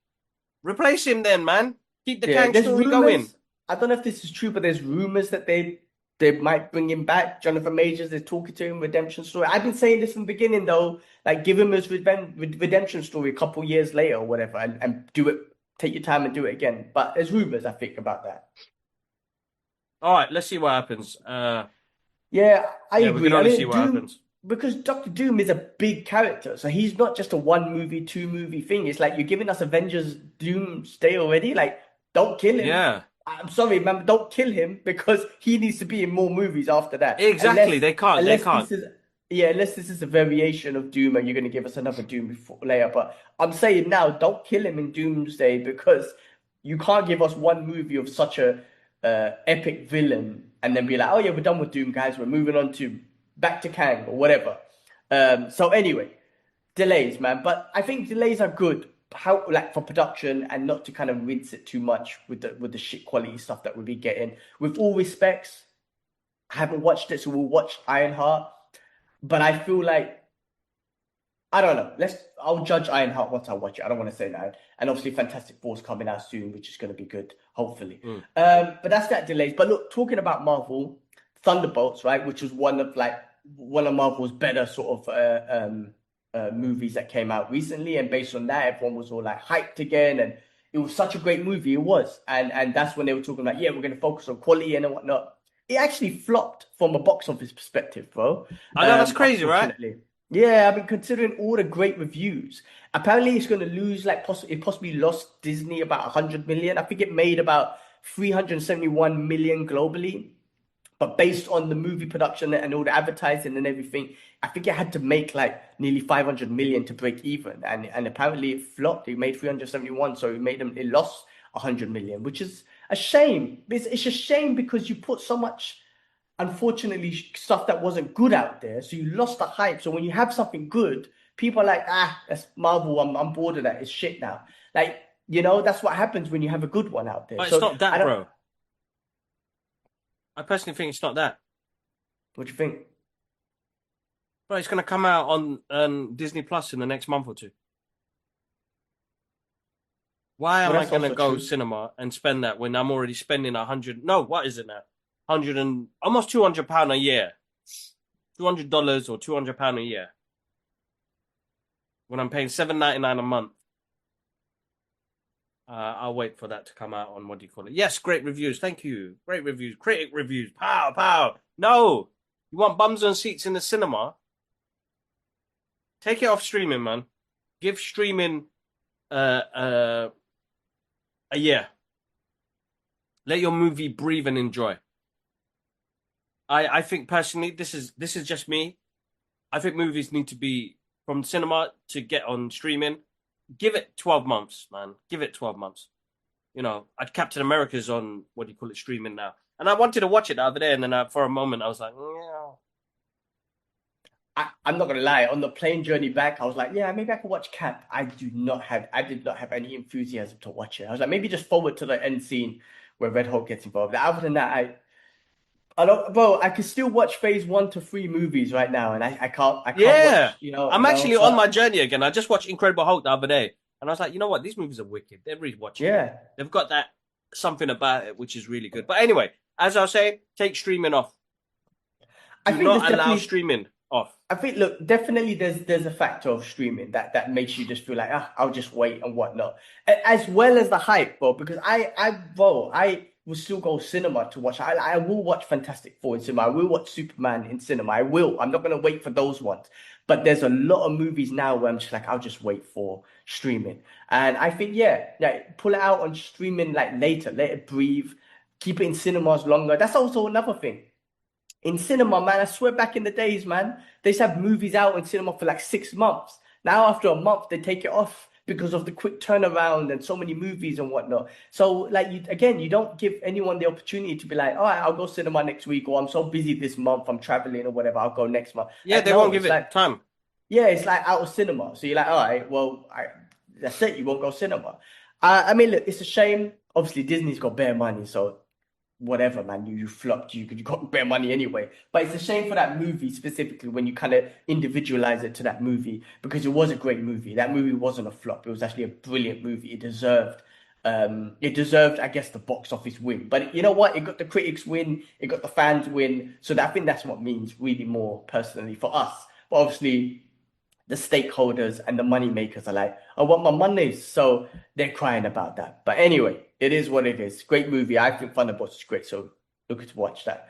Speaker 1: Replace him then, man. Keep the
Speaker 2: Yeah,
Speaker 1: Kang
Speaker 2: there's
Speaker 1: story going.
Speaker 2: rumors. I don't know if this is true, but there's rumors that they might bring him back. Jonathan Majors, they're talking to him, redemption story. I've been saying this from the beginning though, like give him his redemption story a couple years later or whatever, and do it. Take your time and do it again. But there's rumors, I think, about that.
Speaker 1: All right, let's see what happens.
Speaker 2: Yeah, I
Speaker 1: Yeah, we can
Speaker 2: agree. I
Speaker 1: only see
Speaker 2: mean,
Speaker 1: what
Speaker 2: Doom,
Speaker 1: happens.
Speaker 2: because Doctor Doom is a big character, so he's not just a one movie, two movie thing. It's like you're giving us Avengers Doomsday already. Like, don't kill him.
Speaker 1: Yeah,
Speaker 2: I'm sorry, man, don't kill him because he needs to be in more movies after that.
Speaker 1: exactly. They can't. They
Speaker 2: Unless
Speaker 1: can't.
Speaker 2: this is, yeah, unless this is a variation of Doom and you're going to give us another Doom before later. But I'm saying now, don't kill him in Doomsday because you can't give us one movie of such a epic villain and then be like, oh yeah, we're done with Doom, guys. We're moving on to back to Kang or whatever. So anyway, delays, man. But I think delays are good. How like for production and not to kind of rinse it too much with the shit quality stuff that we'll be getting. With all respects, I haven't watched it, so we'll watch Ironheart. But I feel like I don't know. I'll judge Ironheart once I watch it. I don't want to say that. And obviously Fantastic Four's coming out soon, which is going to be good, hopefully.
Speaker 1: Mm.
Speaker 2: But that's that delays. But look, talking about Marvel, Thunderbolts, right, which was one of Marvel's better sort of movies that came out recently, and based on that, everyone was all like hyped again, and it was such a great movie. It was, and that's when they were talking about, yeah, we're going to focus on quality and whatnot. It actually flopped from a box office perspective, bro.
Speaker 1: I know that's crazy, right?
Speaker 2: Unfortunately. Yeah, I mean, considering all the great reviews, apparently it's going to lose like it possibly lost Disney about 100 million. I think it made about 371 million globally. But based on the movie production and all the advertising and everything, I think it had to make like nearly 500 million to break even. And apparently it flopped. It made 371, so it lost 100 million, which is a shame. It's a shame because you put so much, unfortunately, stuff that wasn't good out there. So you lost the hype. So when you have something good, people are like, that's Marvel. I'm bored of that. It's shit now. Like, that's what happens when you have a good one out there.
Speaker 1: But it's
Speaker 2: So
Speaker 1: not
Speaker 2: I
Speaker 1: that,
Speaker 2: don't,
Speaker 1: bro. I personally think it's not that.
Speaker 2: what do you think?
Speaker 1: Bro, it's gonna come out on Disney Plus in the next month or two. Why
Speaker 2: Well,
Speaker 1: am I
Speaker 2: that's
Speaker 1: gonna
Speaker 2: also
Speaker 1: go
Speaker 2: true.
Speaker 1: cinema and spend that when I'm already spending 100? No, what is it now? 100 and almost £200 a year. $200 or £200 a year. When I'm paying $7.99 a month. I'll wait for that to come out on what do you call it? Yes, great reviews. Thank you. Great reviews. Critic reviews. Pow, pow. No. You want bums on seats in the cinema? Take it off streaming, man. Give streaming uh, uh, a year. Let your movie breathe and enjoy. I think personally, this is just me. I think movies need to be from cinema to get on streaming. Give it 12 months, man. Give it 12 months. Captain America's on what do you call it, streaming now. And I wanted to watch it the other day, and then for a moment I was like, yeah.
Speaker 2: I'm not gonna lie, on the plane journey back, I was like, yeah, maybe I could watch Cap. I did not have any enthusiasm to watch it. I was like, maybe just forward to the end scene where Red Hulk gets involved. Other than that, I don't, bro, I can still watch phase 1 to 3 movies right now, and I can't
Speaker 1: Yeah.
Speaker 2: watch,
Speaker 1: I'm actually on
Speaker 2: so
Speaker 1: my journey again. I just watched Incredible Hulk the other day, and I was like, you know what? These movies are wicked. They're really watchable.
Speaker 2: yeah.
Speaker 1: They've got that something about it which is really good. But anyway, as I was saying, take streaming off.
Speaker 2: I
Speaker 1: Do
Speaker 2: think there's
Speaker 1: not allow
Speaker 2: definitely
Speaker 1: streaming off.
Speaker 2: I think, look, definitely there's a factor of streaming that makes you just feel like, I'll just wait and whatnot, as well as the hype, bro. Because I will still go cinema to watch. I will watch Fantastic Four in cinema. I will watch Superman in cinema. I will. I'm not gonna wait for those ones. But there's a lot of movies now where I'm just like, I'll just wait for streaming. And I think, yeah, pull it out on streaming like later. Let it breathe. Keep it in cinemas longer. That's also another thing in cinema, man. I swear back in the days, man, they used to have movies out in cinema for like 6 months. Now, after a month, they take it off because of the quick turnaround and so many movies and whatnot. So, like, you don't give anyone the opportunity to be like, all right, I'll go cinema next week, or I'm so busy this month, I'm traveling or whatever, I'll go next month.
Speaker 1: Yeah,
Speaker 2: Like,
Speaker 1: they won't
Speaker 2: no,
Speaker 1: give
Speaker 2: it's
Speaker 1: it
Speaker 2: like,
Speaker 1: time.
Speaker 2: yeah, it's like out of cinema. So you're like, all right, well, that's it, you won't go cinema. I mean, look, it's a shame. Obviously, Disney's got bare money, so whatever, man, you flopped, you got bare money anyway. But it's a shame for that movie specifically when you kind of individualize it to that movie because it was a great movie. That movie wasn't a flop. It was actually a brilliant movie. It deserved, I guess, the box office win. But you know what? It got the critics win, it got the fans win. So I think that's what means really more personally for us. But obviously the stakeholders and the money makers are like, I want my money. So they're crying about that. But anyway, it is what it is. Great movie. I think Thunderbolts is great. So look to watch that.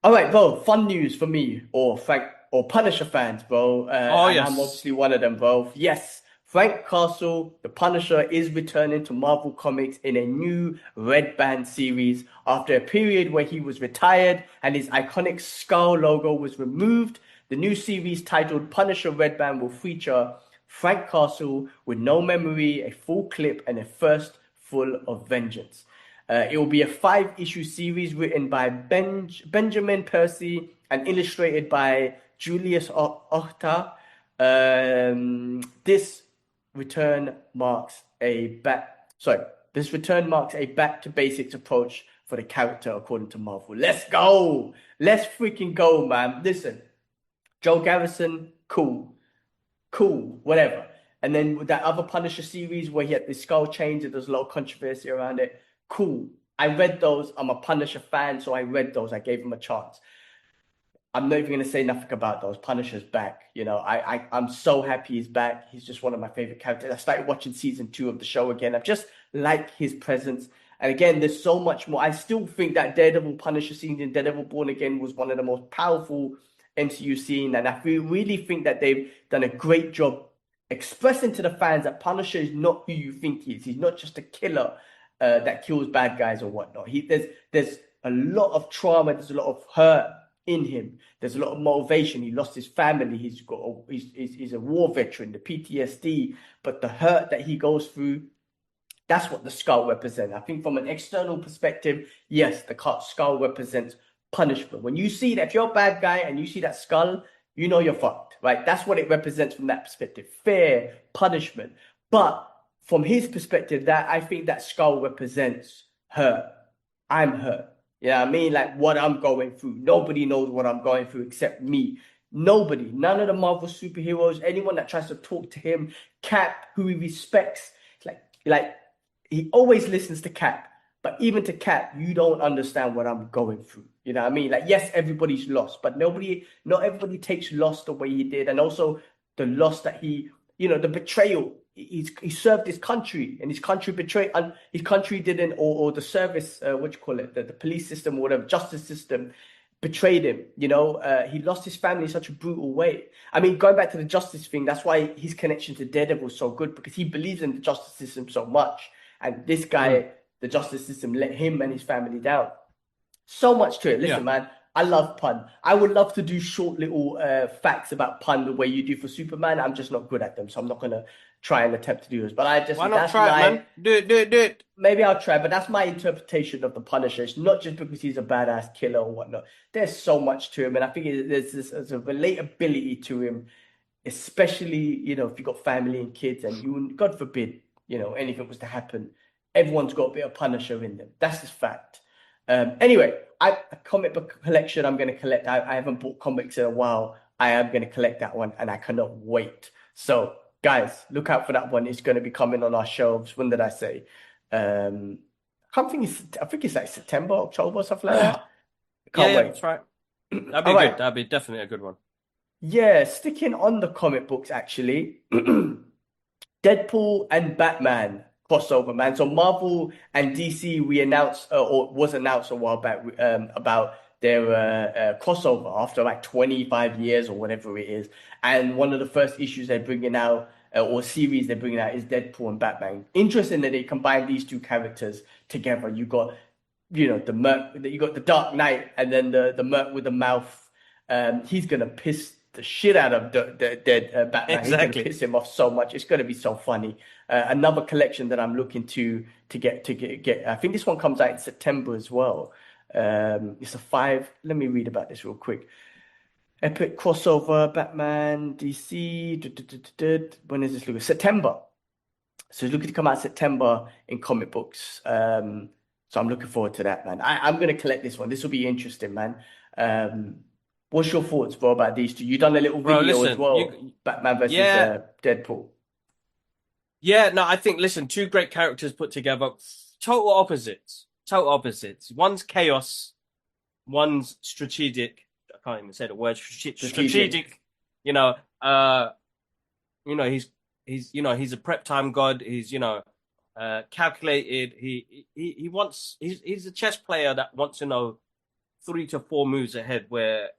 Speaker 2: All right, bro. Fun news for me or Frank or Punisher fans, bro.
Speaker 1: Oh
Speaker 2: And I'm
Speaker 1: yes.
Speaker 2: obviously one of them, bro. Yes, Frank Castle, the Punisher, is returning to Marvel Comics in a new Red Band series after a period where he was retired and his iconic skull logo was removed. The new series titled Punisher Red Band will feature Frank Castle with no memory, a full clip, and a first full of vengeance. It will be a 5-issue series written by Benjamin Percy and illustrated by Julius Ochta. This return marks a back. Sorry, this return marks a back to basics approach for the character, according to Marvel. Let's go! Let's freaking go, man! Listen, Joe Garrison, cool, cool, whatever. And then with that other Punisher series where he had the skull change and there's a lot of controversy around it, cool. I read those. I'm a Punisher fan, so I read those. I gave him a chance. I'm not even gonna say nothing about those. Punisher's back. I'm so happy he's back. He's just one of my favorite characters. I started watching season 2 of the show again. I just like his presence. And again, there's so much more. I still think that Daredevil Punisher scene in Daredevil Born Again was one of the most powerful MCU scene, and really think that they've done a great job expressing to the fans that Punisher is not who you think he is. He's not just a killer that kills bad guys or whatnot. There's a lot of trauma. There's a lot of hurt in him. There's a lot of motivation. He lost his family. He's a war veteran, the PTSD, but the hurt that he goes through, that's what the skull represents. I think from an external perspective, yes, the skull represents punishment. When you see that, if you're a bad guy and you see that skull, you know you're fucked, right? That's what it represents from that perspective. Fear, punishment. But from his perspective, that I think that skull represents hurt. I'm hurt. You know what I mean? Like what I'm going through. Nobody knows what I'm going through except me. Nobody. None of the Marvel superheroes, anyone that tries to talk to him, Cap, who he respects, like he always listens to Cap. But even to Cap, you don't understand what I'm going through. You know what I mean? Like, yes, everybody's lost, but not everybody takes loss the way he did. And also the loss that the betrayal. He served his country, and his country betrayed, and his country didn't, or the service, what you call it, the police system or whatever, justice system betrayed him. He lost his family in such a brutal way. I mean, going back to the justice thing, that's why his connection to Daredevil is so good, because he believes in the justice system so much. And this guy, the justice system, let him and his family down. So much to it. Listen,
Speaker 1: Yeah.
Speaker 2: man, I love pun. I would love to do short little facts about pun the way you do for Superman. I'm just not good at them, so I'm not gonna try and attempt to do this. But
Speaker 1: Why not
Speaker 2: that's
Speaker 1: try it,
Speaker 2: my
Speaker 1: man? Do it, do it, do it.
Speaker 2: maybe I'll try, but that's my interpretation of the Punisher. It's not just because he's a badass killer or whatnot. There's so much to him, and I think there's a relatability to him, especially if you've got family and kids, and God forbid, anything was to happen, everyone's got a bit of Punisher in them. That's just fact. Anyway, a comic book collection I'm going to collect. I haven't bought comics in a while. I am going to collect that one, and I cannot wait. So, guys, look out for that one. It's going to be coming on our shelves. When did I say? I think it's like September, October, something like that.
Speaker 1: Yeah,
Speaker 2: Can't
Speaker 1: yeah,
Speaker 2: wait.
Speaker 1: that's right. That'd
Speaker 2: All
Speaker 1: be good.
Speaker 2: right.
Speaker 1: That'd be definitely a good one.
Speaker 2: Yeah, sticking on the comic books actually. Deadpool and Batman crossover, man. So Marvel and DC, we announced or was announced a while back about their crossover after like 25 years or whatever it is. And one of the first issues they're bringing out or series they're bringing out is Deadpool and Batman. Interesting that they combine these two characters together. You got the Merc, you got the Dark Knight, and then the Merc with the mouth. He's gonna piss the shit out of the dead Batman. He's gonna
Speaker 1: Exactly.
Speaker 2: piss him off so much. It's gonna be so funny. Another collection that I'm looking to get. I think this one comes out in September as well. It's a 5. Let me read about this real quick. Epic crossover Batman DC. When is this looking? September. So it's looking to come out September in comic books. So I'm looking forward to that, man. I'm gonna collect this one. This will be interesting, man. What's your thoughts, bro, about these two? You done a little
Speaker 1: Bro,
Speaker 2: video as
Speaker 1: listen,
Speaker 2: well, Batman versus
Speaker 1: yeah,
Speaker 2: Deadpool.
Speaker 1: yeah, no, I think, listen, two great characters put together, total opposites, total opposites. One's chaos, one's strategic. I can't even say the word
Speaker 2: Strategic.
Speaker 1: strategic. You know, uh, he's a prep time god. He's calculated. He's a chess player that wants to know 3 to 4 moves ahead. Where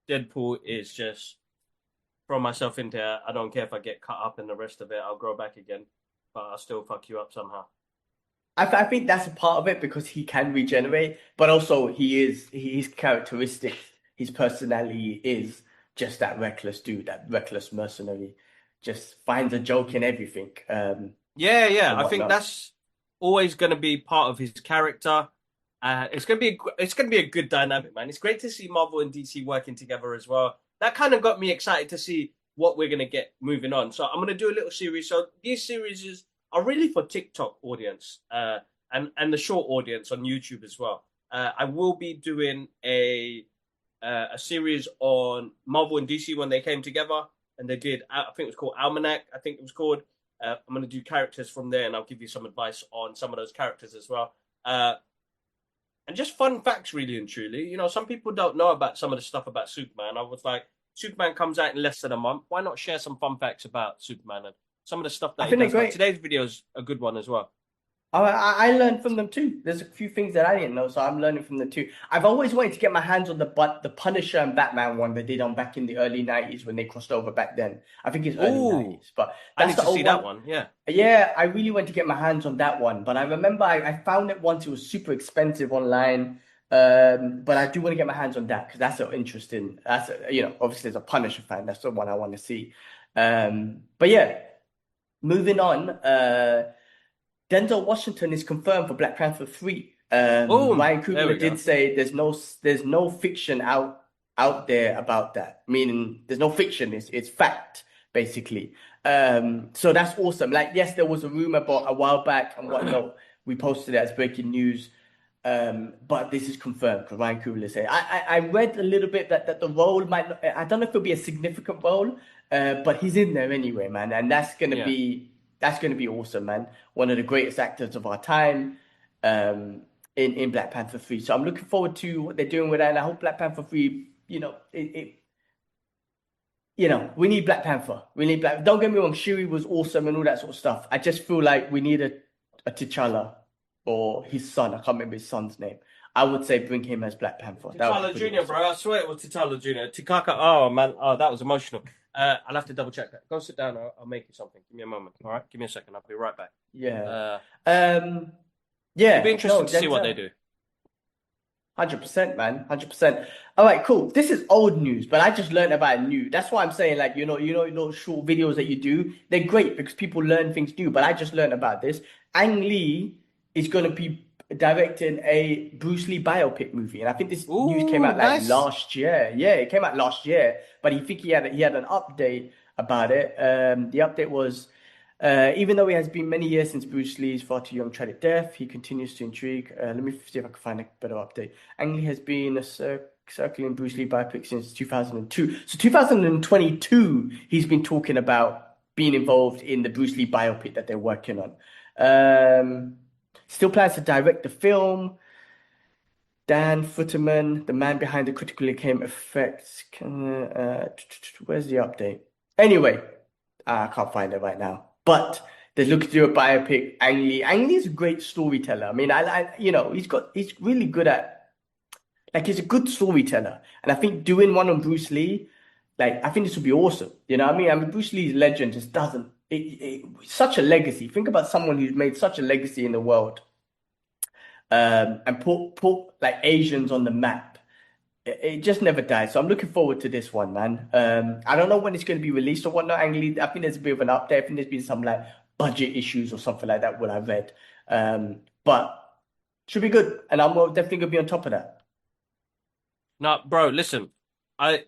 Speaker 1: Deadpool is just throw myself into it. I don't care if I get cut up and the rest of it. I'll grow back again, but I'll still fuck you up somehow.
Speaker 2: I think that's a part of it because he can regenerate, but also his characteristics, his personality is just that reckless dude, that reckless mercenary, just finds a joke in everything,
Speaker 1: Yeah, yeah.
Speaker 2: and
Speaker 1: I think
Speaker 2: whatnot.
Speaker 1: that's always going to be part of his character. It's gonna be a good dynamic, man. It's great to see Marvel and DC working together as well. That kind of got me excited to see what we're gonna get moving on. So I'm gonna do a little series. So these series are really for TikTok audience, and the short audience on YouTube as well. I will be doing a series on Marvel and DC when they came together, and they did. I think it was called Almanac. I think it was called. I'm gonna do characters from there, and I'll give you some advice on some of those characters as well. Uh, And just fun facts, really and truly. You know, some people don't know about some of the stuff about Superman. I was like, Superman comes out in less than a month. Why not share some fun facts about Superman and some of the stuff
Speaker 2: I
Speaker 1: that he
Speaker 2: think they're
Speaker 1: does? Like
Speaker 2: great.
Speaker 1: today's video is a good one as well.
Speaker 2: I learned from them too. There's a few things that I didn't know, so I'm learning from them too. I've always wanted to get my hands on the Punisher and Batman one they did on back in the early 90s when they crossed over back then. I think it's early
Speaker 1: Oh,
Speaker 2: 90s, but
Speaker 1: I
Speaker 2: that's
Speaker 1: need
Speaker 2: the
Speaker 1: to see
Speaker 2: old
Speaker 1: that
Speaker 2: one.
Speaker 1: one. Yeah.
Speaker 2: Yeah, I really went to get my hands on that one, but I remember I found it once. It was super expensive online. But I do want to get my hands on that because that's so interesting. Obviously as a Punisher fan, that's the one I want to see. But yeah, moving on. Denzel Washington is confirmed for Black Panther 3.
Speaker 1: Boom.
Speaker 2: Ryan
Speaker 1: There
Speaker 2: Coogler
Speaker 1: we
Speaker 2: did
Speaker 1: go.
Speaker 2: say there's no fiction out there about that. Meaning there's no fiction, it's fact, basically. So that's awesome. Like, yes, there was a rumor about a while back and whatnot. We posted it as breaking news. But this is confirmed because Ryan Coogler said. I read a little bit that the role might not, I don't know if it'll be a significant role, but he's in there anyway, man, and
Speaker 1: Yeah.
Speaker 2: that's gonna be awesome, man. One of the greatest actors of our time, in Black Panther 3. So I'm looking forward to what they're doing with that, and I hope Black Panther 3, we need Black Panther. We need Black. Don't get me wrong, Shuri was awesome and all that sort of stuff. I just feel like we need a T'Challa or his son. I can't remember his son's name. I would say bring him as Black Panther. That would be
Speaker 1: T'Challa
Speaker 2: pretty
Speaker 1: Jr.,
Speaker 2: awesome.
Speaker 1: bro. I swear it was T'Challa Jr. Tikaka. Oh, man. Oh, that was emotional. I'll have to double check that. Go sit down. I'll make you something. Give me a moment. All right. Give me a second. I'll be right back.
Speaker 2: Yeah.
Speaker 1: Uh,
Speaker 2: Um,
Speaker 1: It'll be
Speaker 2: yeah,
Speaker 1: interesting
Speaker 2: no,
Speaker 1: to see what they
Speaker 2: Denzel.
Speaker 1: do.
Speaker 2: 100%, man. 100%. All right, cool. This is old news, but I just learned about it new. That's why I'm saying, like, those short videos that you do, they're great because people learn things new. But I just learned about this. Ang Lee is going to be directing a Bruce Lee biopic movie, and I think this news came
Speaker 1: Ooh,
Speaker 2: out like
Speaker 1: nice.
Speaker 2: last year. Yeah, it came out last year. But he had an update about it. The update was. Even though it has been many years since Bruce Lee's far too young tragic death, he continues to intrigue. Let me see if I can find a better update. Ang Lee has been circling Bruce Lee biopic since 2002. So 2022, he's been talking about being involved in the Bruce Lee biopic that they're working on. Still plans to direct the film. Dan Futterman, the man behind the critically acclaimed effects. Where's the update? Anyway, I can't find it right now. But they're looking to do a biopic. Ang Lee. Ang Lee is a great storyteller. I mean, he's really good at, like, he's a good storyteller. And I think doing one on Bruce Lee, like, I think this would be awesome. You know what I mean? I mean, Bruce Lee's legend just doesn't, such a legacy. Think about someone who's made such a legacy in the world, and put like Asians on the map. It just never dies. So I'm looking forward to this one, man. I don't know when it's going to be released or whatnot. Angly, I think there's a bit of an update. I think there's been some like budget issues or something like that. What I read, but should be good, and I'm definitely gonna be on top of that.
Speaker 1: No, bro, listen. I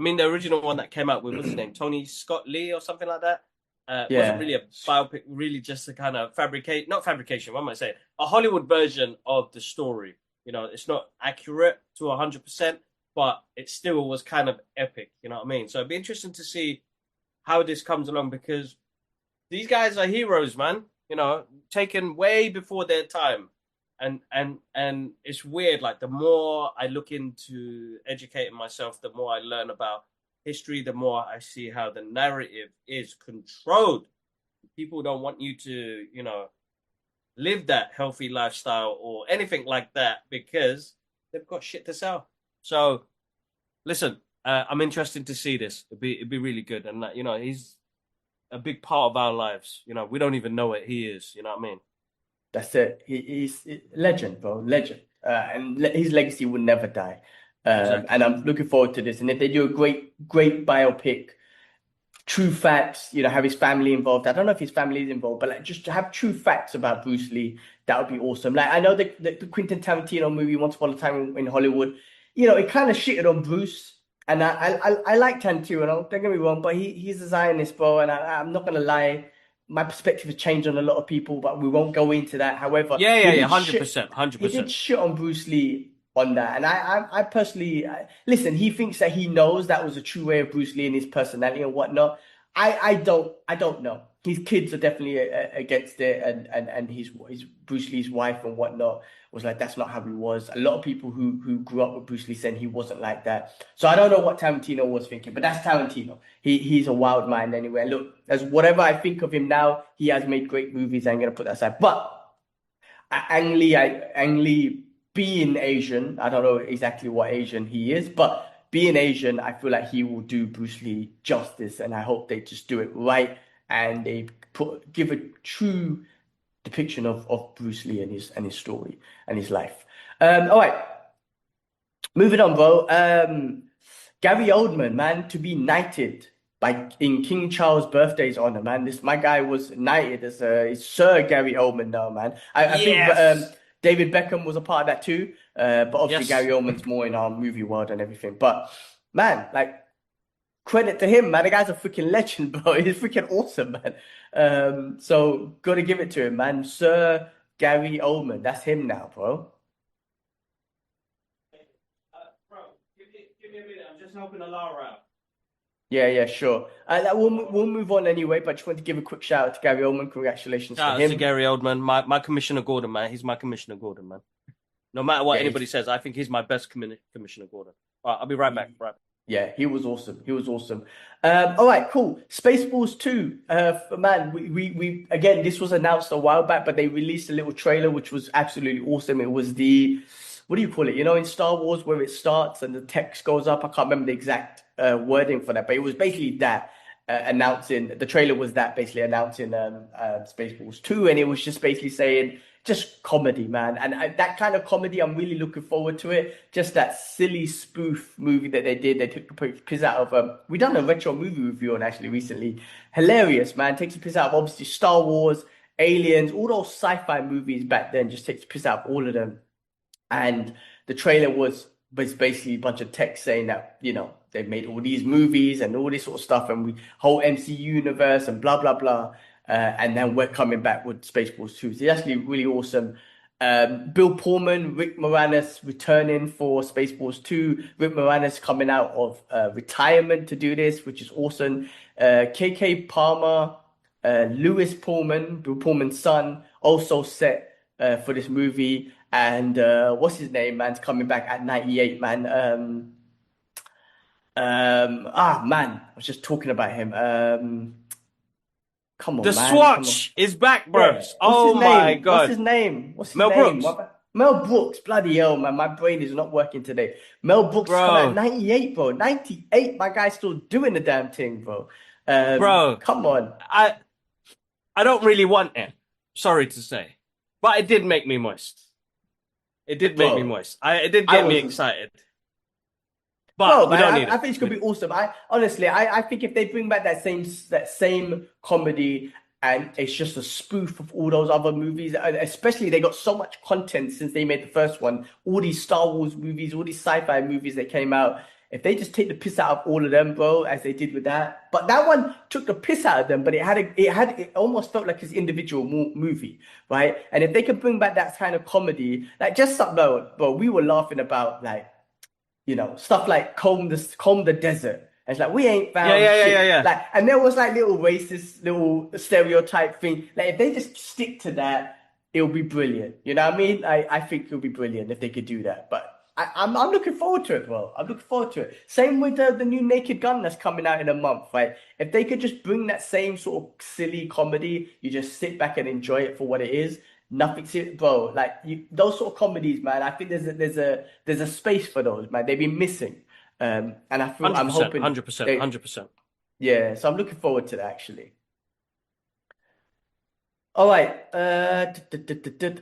Speaker 1: mean, the original one that came out with, what's his name? Tony Scott Lee or something like that. Wasn't
Speaker 2: Yeah,
Speaker 1: really a biopic, really just a kind of not fabrication, what am I saying? A Hollywood version of the story. You know, it's not accurate to 100%, but it still was kind of epic. You know what I mean? So it'd be interesting to see how this comes along because these guys are heroes, man. You know, taken way before their time. And it's weird. Like the more I look into educating myself, the more I learn about history, the more I see how the narrative is controlled. People don't want you to, live that healthy lifestyle or anything like that because they've got shit to sell. So listen, I'm interested to see this. It'd be really good, and he's a big part of our lives. You know, we don't even know it. He is. You know what I mean?
Speaker 2: that's it. He's legend, bro, legend, and his legacy will never die. And
Speaker 1: Exactly.
Speaker 2: I'm looking forward to this. And if they do a great biopic, true facts, have his family involved. I don't know if his family is involved, but like just to have true facts about Bruce Lee, that would be awesome. Like I know the Quentin Tarantino movie Once Upon a Time in Hollywood, it kind of shitted on Bruce. And I like Tarantino, don't get me wrong, but he's a Zionist, bro, and I'm not gonna lie, my perspective has changed on a lot of people, but we won't go into that. However,
Speaker 1: Yeah, yeah, yeah. 100%, hundred
Speaker 2: he did
Speaker 1: percent.
Speaker 2: shit on Bruce Lee on that, and I personally listen. He thinks that he knows that was a true way of Bruce Lee and his personality and whatnot. I don't know. his kids are definitely against it, and his Bruce Lee's wife and whatnot was like, that's not how he was. A lot of people who grew up with Bruce Lee saying he wasn't like that. So I don't know what Tarantino was thinking, but that's Tarantino. He's a wild mind anyway. And look, as whatever I think of him now, he has made great movies. I'm gonna put that aside. But Ang Lee being Asian, I don't know exactly what Asian he is, but being Asian, I feel like he will do Bruce Lee justice, and I hope they just do it right and they give a true depiction of Bruce Lee and his story and his life. All right, moving on, bro. Gary Oldman, man, to be knighted by in King Charles' birthday's honor, man. This my guy was knighted as it's Sir Gary Oldman now, man. I think
Speaker 1: Yes.
Speaker 2: David Beckham was a part of that too. But obviously Gary
Speaker 1: Yes.
Speaker 2: Oldman's more in our movie world and everything. But man, like credit to him, man. The guy's a freaking legend, bro. He's freaking awesome, man. So gotta give it to him, man. Sir Gary Oldman, that's him now, bro.
Speaker 1: Bro, give me a minute. I'm just helping Alara out.
Speaker 2: Yeah, sure. We'll move on anyway, but I just want to give a quick shout out to Gary Oldman. Congratulations to
Speaker 1: Shout out to
Speaker 2: him.
Speaker 1: Gary Oldman, my Commissioner Gordon, man. He's my Commissioner Gordon, man. No matter what
Speaker 2: Yeah,
Speaker 1: anybody says, I think he's my best Commissioner Gordon. All right, I'll be right back. Right.
Speaker 2: yeah, he was awesome. He was awesome. All right, cool. Spaceballs 2. Man, we again, this was announced a while back, but they released a little trailer which was absolutely awesome. It was the what do you call it? You know, in Star Wars where it starts and the text goes up. I can't remember the exact wording for that, but it was basically that announcing the trailer was that basically announcing Spaceballs 2, and it was just basically saying just comedy, man. And that kind of comedy, I'm really looking forward to it. Just that silly spoof movie that they did. They took the piss out of we done a retro movie review on actually recently. Hilarious, man. Takes the piss out of obviously Star Wars, Aliens, all those sci-fi movies back then. Just takes the piss out of all of them. And the trailer was basically a bunch of text saying that, you know, they've made all these movies and all this sort of stuff and we whole MCU universe and blah blah blah. And then we're coming back with Spaceballs 2. So it's actually really awesome. Bill Pullman, Rick Moranis returning for Spaceballs 2. Rick Moranis coming out of retirement to do this, which is awesome. KK Palmer, Lewis Pullman, Bill Pullman's son, also set for this movie. And what's his name, man's coming back at 98, man. Man, I was just talking about him. Come
Speaker 1: The
Speaker 2: on, man, come on.
Speaker 1: Swatch is back,
Speaker 2: Yeah,
Speaker 1: bros.
Speaker 2: what's his
Speaker 1: Oh my
Speaker 2: name? What's his
Speaker 1: God.
Speaker 2: name? What's his
Speaker 1: Mel
Speaker 2: name?
Speaker 1: Brooks,
Speaker 2: Mel Brooks. Bloody hell, man. My brain is not working today. Mel Brooks is coming at
Speaker 1: bro,
Speaker 2: 98, bro. 98. My guy's still doing the damn thing, bro.
Speaker 1: bro.
Speaker 2: Come on.
Speaker 1: I I don't really want it. Sorry to say, but it did make me moist. It did make me
Speaker 2: Bro,
Speaker 1: moist. It did
Speaker 2: I
Speaker 1: get me
Speaker 2: was
Speaker 1: excited,
Speaker 2: Bro,
Speaker 1: but we
Speaker 2: man,
Speaker 1: don't need
Speaker 2: I
Speaker 1: it.
Speaker 2: think it's gonna be awesome. I honestly, I think if they bring back that same comedy and it's just a spoof of all those other movies, and especially they got so much content since they made the first one. All these Star Wars movies, all these sci-fi movies that came out. If they just take the piss out of all of them, bro, as they did with that, but that one took the piss out of them, but it almost felt like his individual movie, right? And if they could bring back that kind of comedy, like just something, bro, we were laughing about like stuff like comb the desert. And it's like we ain't
Speaker 1: Yeah,
Speaker 2: found
Speaker 1: yeah, yeah, yeah,
Speaker 2: shit.
Speaker 1: yeah.
Speaker 2: Like, and there was like little racist, little stereotype thing. Like if they just stick to that, it'll be brilliant. You know what I mean? I think it'll be brilliant if they could do that. But I'm looking forward to it, bro. I'm looking forward to it. Same with the new Naked Gun that's coming out in a month, right? If they could just bring that same sort of silly comedy, you just sit back and enjoy it for what it is. Nothing serious, bro. Like those sort of comedies, man. I think there's a space for those, man. They've been missing, and I'm
Speaker 1: 100%,
Speaker 2: hoping
Speaker 1: 100%,
Speaker 2: they,
Speaker 1: 100%.
Speaker 2: yeah. So I'm looking forward to that actually. All right, all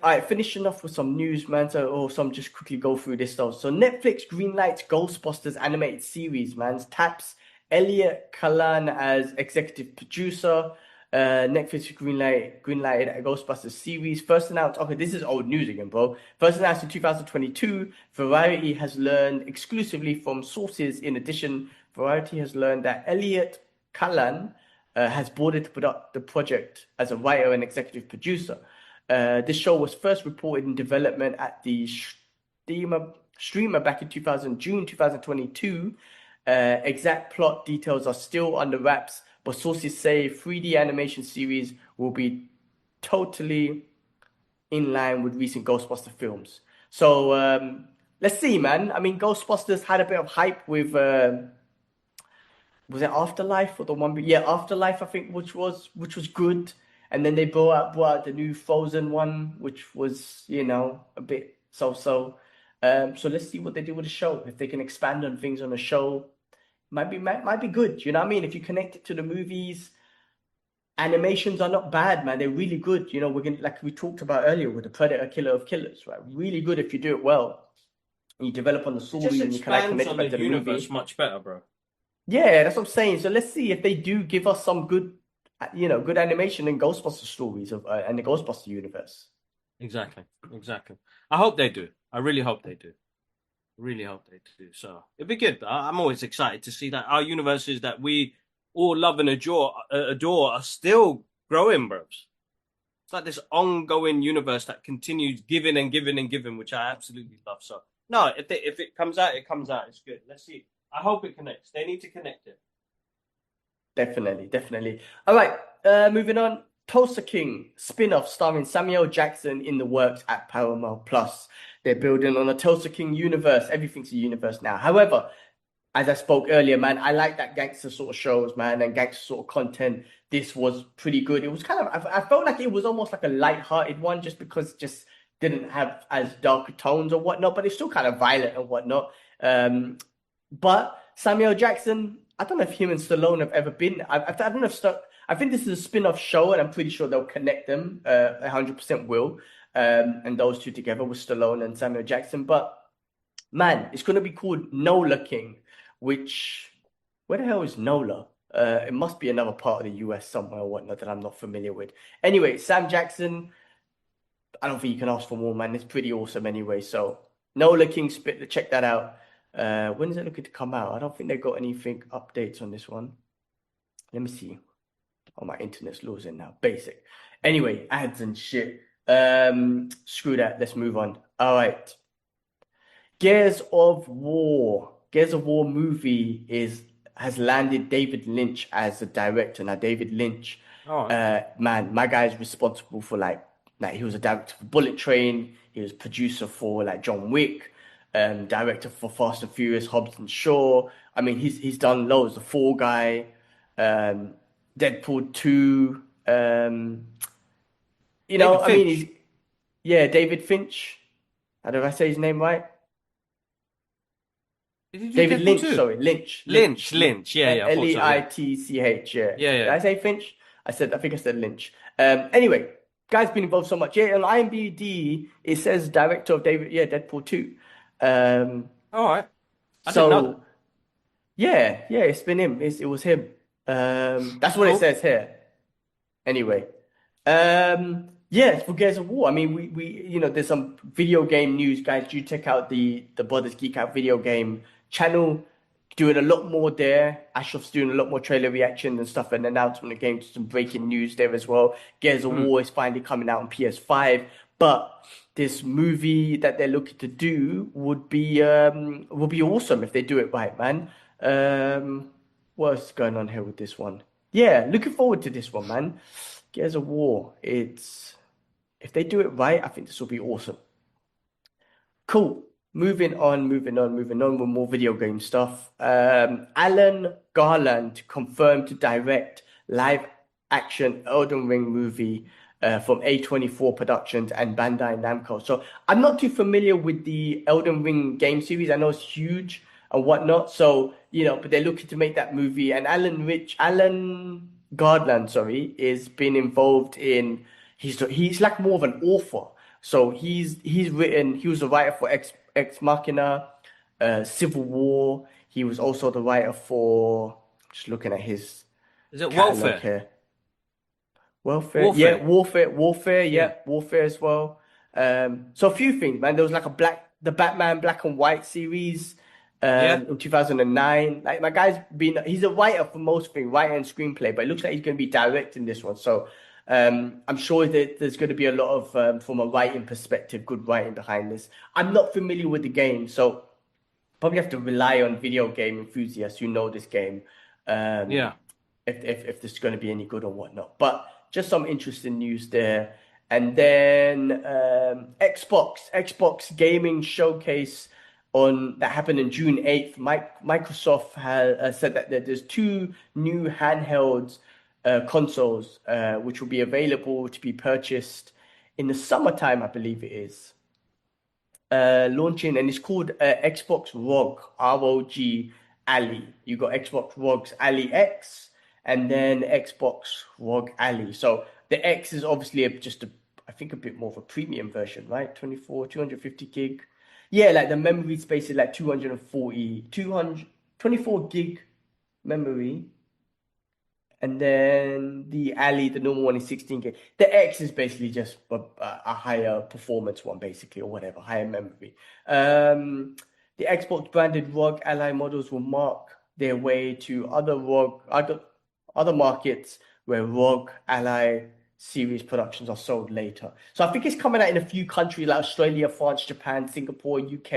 Speaker 2: right. Finishing off with some news, man. So, or some just quickly go through this stuff. So Netflix greenlights Ghostbusters animated series, man. Taps Elliot Kalan as executive producer. Netflix greenlighted a Ghostbusters series. First announced. Okay, this is old news again, bro. First announced in 2022. Variety has learned exclusively from sources. In addition, Variety has learned that Elliot Kalan has boarded to put up the project as a writer and executive producer. This show was first reported in development at the streamer back in June 2022. Exact plot details are still under wraps, but sources say 3D animation series will be totally in line with recent Ghostbuster films. So let's see, man. I mean, Ghostbusters had a bit of hype with was it Afterlife or the one? Yeah, Afterlife, I think, which was good. And then they brought out the new Frozen one, which was, a bit so-so. So let's see what they do with the show. If they can expand on things on the show, might be good. You know what I mean? If you connect it to the movies, animations are not bad, man. They're really good. We're gonna like we talked about earlier with the Predator Killer of Killers, right? Really good if you do it well. And you develop on the
Speaker 1: It just
Speaker 2: story and you can like
Speaker 1: expands
Speaker 2: connect it
Speaker 1: on the
Speaker 2: back to the
Speaker 1: universe
Speaker 2: movie.
Speaker 1: much better, bro.
Speaker 2: Yeah, that's what I'm saying. So let's see if they do give us some good, good animation and Ghostbuster stories of and the Ghostbuster universe.
Speaker 1: Exactly, exactly. I hope they do. I really hope they do. Really hope they do. So it'd be good. I'm always excited to see that our universes that we all love and adore are still growing, bros. It's like this ongoing universe that continues giving and giving and giving, which I absolutely love. So no, if it comes out, it comes out. It's good. Let's see. I hope it connects. They need to connect it.
Speaker 2: Definitely, definitely. All right, moving on. Tulsa King spin-off starring Samuel Jackson in the works at Paramount Plus. They're building on a Tulsa King universe. Everything's a universe now. However, as I spoke earlier, man, I like that gangster sort of shows, man, and gangster sort of content. This was pretty good. It was kind of, I felt like it was almost like a light-hearted one just because it just didn't have as darker tones or whatnot, but it's still kind of violent and whatnot. But Samuel Jackson, I don't know if him and Stallone have ever been. I don't know if I think this is a spin-off show, and I'm pretty sure they'll connect them. 100% will. And those two together with Stallone and Samuel Jackson. But man, it's gonna be called Nola King, which where the hell is Nola? It must be another part of the US somewhere or whatnot that I'm not familiar with. Anyway, Sam Jackson, I don't think you can ask for more, man. It's pretty awesome anyway. So Nola King spit, check that out. When is it looking to come out? I don't think they got anything updates on this one. Let me see. Oh, my internet's losing now. Basic. Anyway, ads and shit. Screw that. Let's move on. All right. Gears of War. Gears of War movie has landed David Lynch as the director. Now, David Lynch,
Speaker 1: All right.
Speaker 2: man, my guy is responsible for like he was a director for Bullet Train. He was producer for like John Wick, director for Fast and Furious, Hobbs and Shaw. I mean, he's done loads. The Fall Guy, um, Deadpool 2.
Speaker 1: David
Speaker 2: I mean,
Speaker 1: Finch.
Speaker 2: yeah, David Finch. How do I say his name right?
Speaker 1: Did he do
Speaker 2: David
Speaker 1: Deadpool
Speaker 2: Lynch,
Speaker 1: 2?
Speaker 2: sorry, Lynch,
Speaker 1: Lynch,
Speaker 2: Lynch,
Speaker 1: Lynch. Yeah, yeah, I thought so. Yeah,
Speaker 2: Leitch, yeah.
Speaker 1: yeah,
Speaker 2: Did
Speaker 1: yeah.
Speaker 2: I say Finch? I think I said Lynch. Anyway, guy's been involved so much. Yeah, on IMDb, it says director of Deadpool 2. Um,
Speaker 1: All right. I didn't know that.
Speaker 2: so yeah, it's been him. It was him. That's
Speaker 1: That's
Speaker 2: what it
Speaker 1: cool.
Speaker 2: says here. Anyway, yeah, for Gears of War. I mean, there's some video game news, guys. Do check out the Brothers Geek Out video game channel. Doing a lot more there. Ashraf's doing a lot more trailer reaction and stuff and announcement of the game. Some breaking news there as well. Gears of
Speaker 1: Mm.
Speaker 2: War is finally coming out on PS5, but this movie that they're looking to do would be awesome if they do it right, man. What's going on here with this one? Yeah, looking forward to this one, man. Gears of War. It's if they do it right, I think this will be awesome. Cool. Moving on with more video game stuff. Alan Garland confirmed to direct live action Elden Ring movie from A24 Productions and Bandai Namco. So I'm not too familiar with the Elden Ring game series. I know it's huge and whatnot. So, but they're looking to make that movie. And Alan Garland, sorry, is been involved in he's like more of an author. So he was a writer for Ex Machina, Civil War. He was also the writer for just looking at his
Speaker 1: Is it
Speaker 2: catalog
Speaker 1: welfare?
Speaker 2: here. Welfare, yeah,
Speaker 1: Warfare.
Speaker 2: Warfare,
Speaker 1: Yeah.
Speaker 2: yeah, Warfare as well. So a few things, man. There was like the Batman Black and White series,
Speaker 1: Yeah.
Speaker 2: in 2009. Like my guy's he's a writer for most things, writer and screenplay, but it looks like he's going to be directing this one. So, I'm sure that there's going to be a lot of, from a writing perspective, good writing behind this. I'm not familiar with the game, so probably have to rely on video game enthusiasts who know this game. Um,
Speaker 1: Yeah.
Speaker 2: if this is going to be any good or whatnot. But just some interesting news there. And then Xbox Gaming Showcase on that happened on June 8th. Microsoft has said that there's two new handheld consoles which will be available to be purchased in the summertime, I believe it is. Launching, and it's called Xbox ROG, ROG Ally. You got Xbox ROG's Ally X and then Xbox ROG Ally. So the X is obviously I think a bit more of a premium version, right? 250 gig. Yeah, like the memory space is like 24 gig memory. And then the Ally, the normal one is 16K. The X is basically just a higher performance one, basically, or whatever, higher memory. The Xbox branded ROG Ally models will mark their way to other markets where ROG Ally series productions are sold later. So I think it's coming out in a few countries like Australia, France, Japan, Singapore, UK,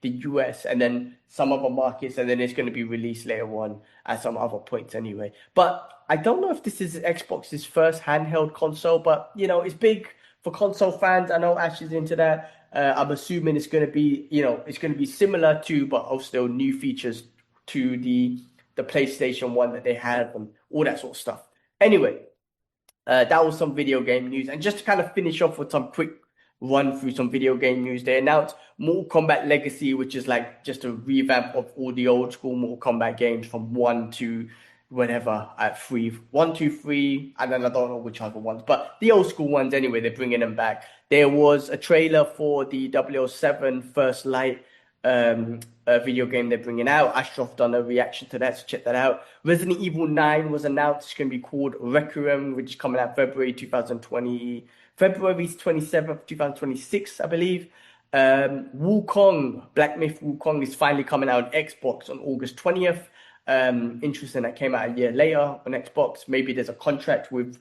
Speaker 2: the US, and then some other markets, and then it's going to be released later on at some other points anyway. But I don't know if this is Xbox's first handheld console, but it's big for console fans. I know Ash is into that. I'm assuming it's going to be, it's going to be similar to, but also new features to the PlayStation 1 that they have and all that sort of stuff. Anyway, that was some video game news. And just to kind of finish off with some quick run through some video game news, they announced Mortal Kombat Legacy, which is like just a revamp of all the old school Mortal Kombat games from 1 to whatever at 3, 1, 2, 3, and then I don't know which other ones, but the old school ones anyway, they're bringing them back. There was a trailer for the 007 First Light video game they're bringing out. Ashraf done a reaction to that, so check that out. Resident Evil 9 was announced. It's going to be called Requiem, which is coming out February 27th, 2026, I believe. Wukong, Black Myth Wukong is finally coming out on Xbox on August 20th. Interesting, that came out a year later on Xbox. Maybe there's a contract with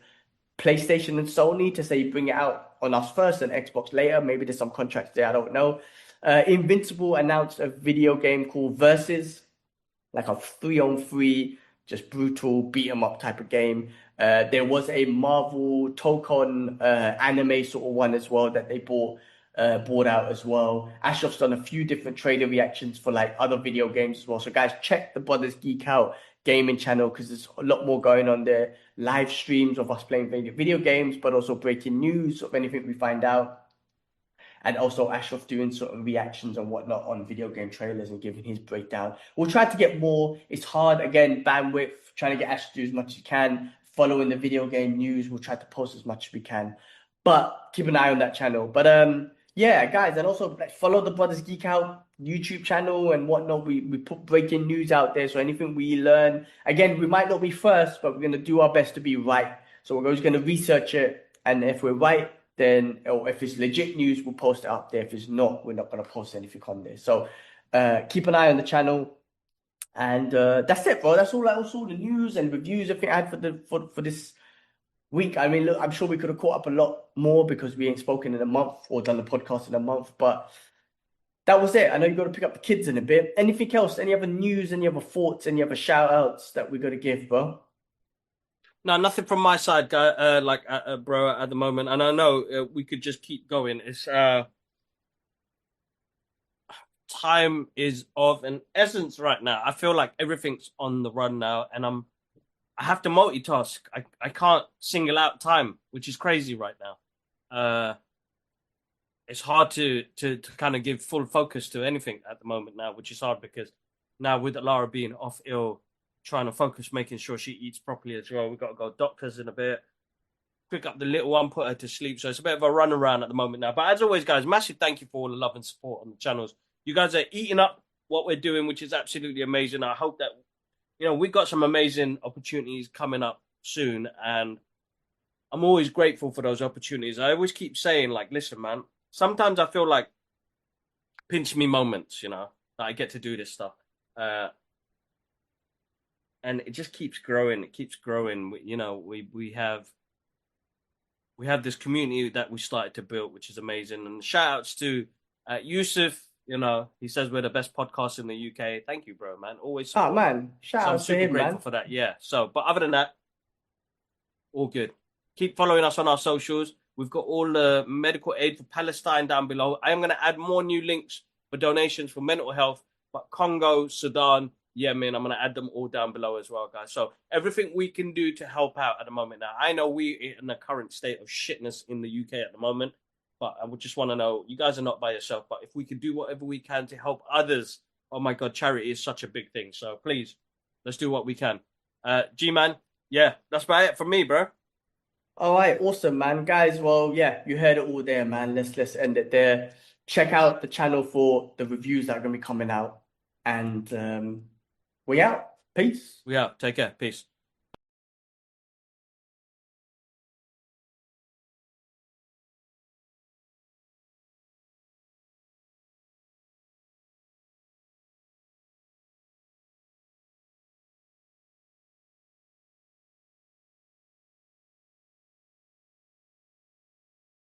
Speaker 2: PlayStation and Sony to say bring it out on us first and Xbox later. Maybe there's some contracts there, I don't know. Invincible announced a video game called Versus, like a 3-on-3, just brutal beat 'em up type of game. There was a Marvel Tokon anime sort of one as well that they bought out as well. Ashraf's done a few different trailer reactions for like other video games as well. So guys, check the Brothers Geek Out gaming channel because there's a lot more going on there. Live streams of us playing video games, but also breaking news of anything we find out. And also Ashraf doing sort of reactions and whatnot on video game trailers and giving his breakdown. We'll try to get more. It's hard, again, bandwidth, trying to get Ash to do as much as he can. Following the video game news, we'll try to post as much as we can. But keep an eye on that channel. But yeah, guys, and also like, follow the Brothers Geek Out YouTube channel and whatnot. We put breaking news out there. So anything we learn, again, we might not be first, but we're going to do our best to be right. So we're always going to research it. And if we're right, then, or if it's legit news, we'll post it up there. If it's not, we're not going to post anything on there. So keep an eye on the channel. And that's it, bro. That's all the news and reviews I think I had for this week. I mean, look, I'm sure we could have caught up a lot more because we ain't spoken in a month or done the podcast in a month, but that was it. I know you got to pick up the kids in a bit. Anything else? Any other news? Any other thoughts? Any other shout outs that we got to give, bro?
Speaker 1: No, nothing from my side, guy. Bro, at the moment, and I know we could just keep going. It's time is of an essence right now. I feel like everything's on the run now, and I have to multitask. I can't single out time, which is crazy right now. It's hard to kind of give full focus to anything at the moment now, which is hard because now with Alara being off ill, trying to focus, making sure she eats properly as well. We've got to go doctors in a bit, pick up the little one, put her to sleep. So it's a bit of a run around at the moment now. But as always, guys, massive thank you for all the love and support on the channels. You guys are eating up what we're doing, which is absolutely amazing. I hope that, we've got some amazing opportunities coming up soon. And I'm always grateful for those opportunities. I always keep saying, like, listen, man, sometimes I feel like pinch me moments, that I get to do this stuff. And it just keeps growing. It keeps growing. We have this community that we started to build, which is amazing. And shout outs to Yusuf, You know, he says we're the best podcast in the UK. Thank you, bro, man. Always
Speaker 2: Ah,
Speaker 1: support.
Speaker 2: man, shout
Speaker 1: So I'm
Speaker 2: out to
Speaker 1: super
Speaker 2: him,
Speaker 1: grateful
Speaker 2: man.
Speaker 1: for that. Yeah. So, but other than that, all good. Keep following us on our socials. We've got all the medical aid for Palestine down below. I am going to add more new links for donations for mental health, but Congo, Sudan, Yemen, I'm going to add them all down below as well, guys. So everything we can do to help out at the moment. Now, I know we are in the current state of shitness in the UK at the moment, but I would just want to know you guys are not by yourself. But if we could do whatever we can to help others, oh my God, charity is such a big thing. So please, let's do what we can. G man, yeah, that's about it from me, bro.
Speaker 2: All right, awesome, man. Guys, well, yeah, you heard it all there, man. Let's end it there. Check out the channel for the reviews that are gonna be coming out. And we out. Peace.
Speaker 1: We out. Take care. Peace.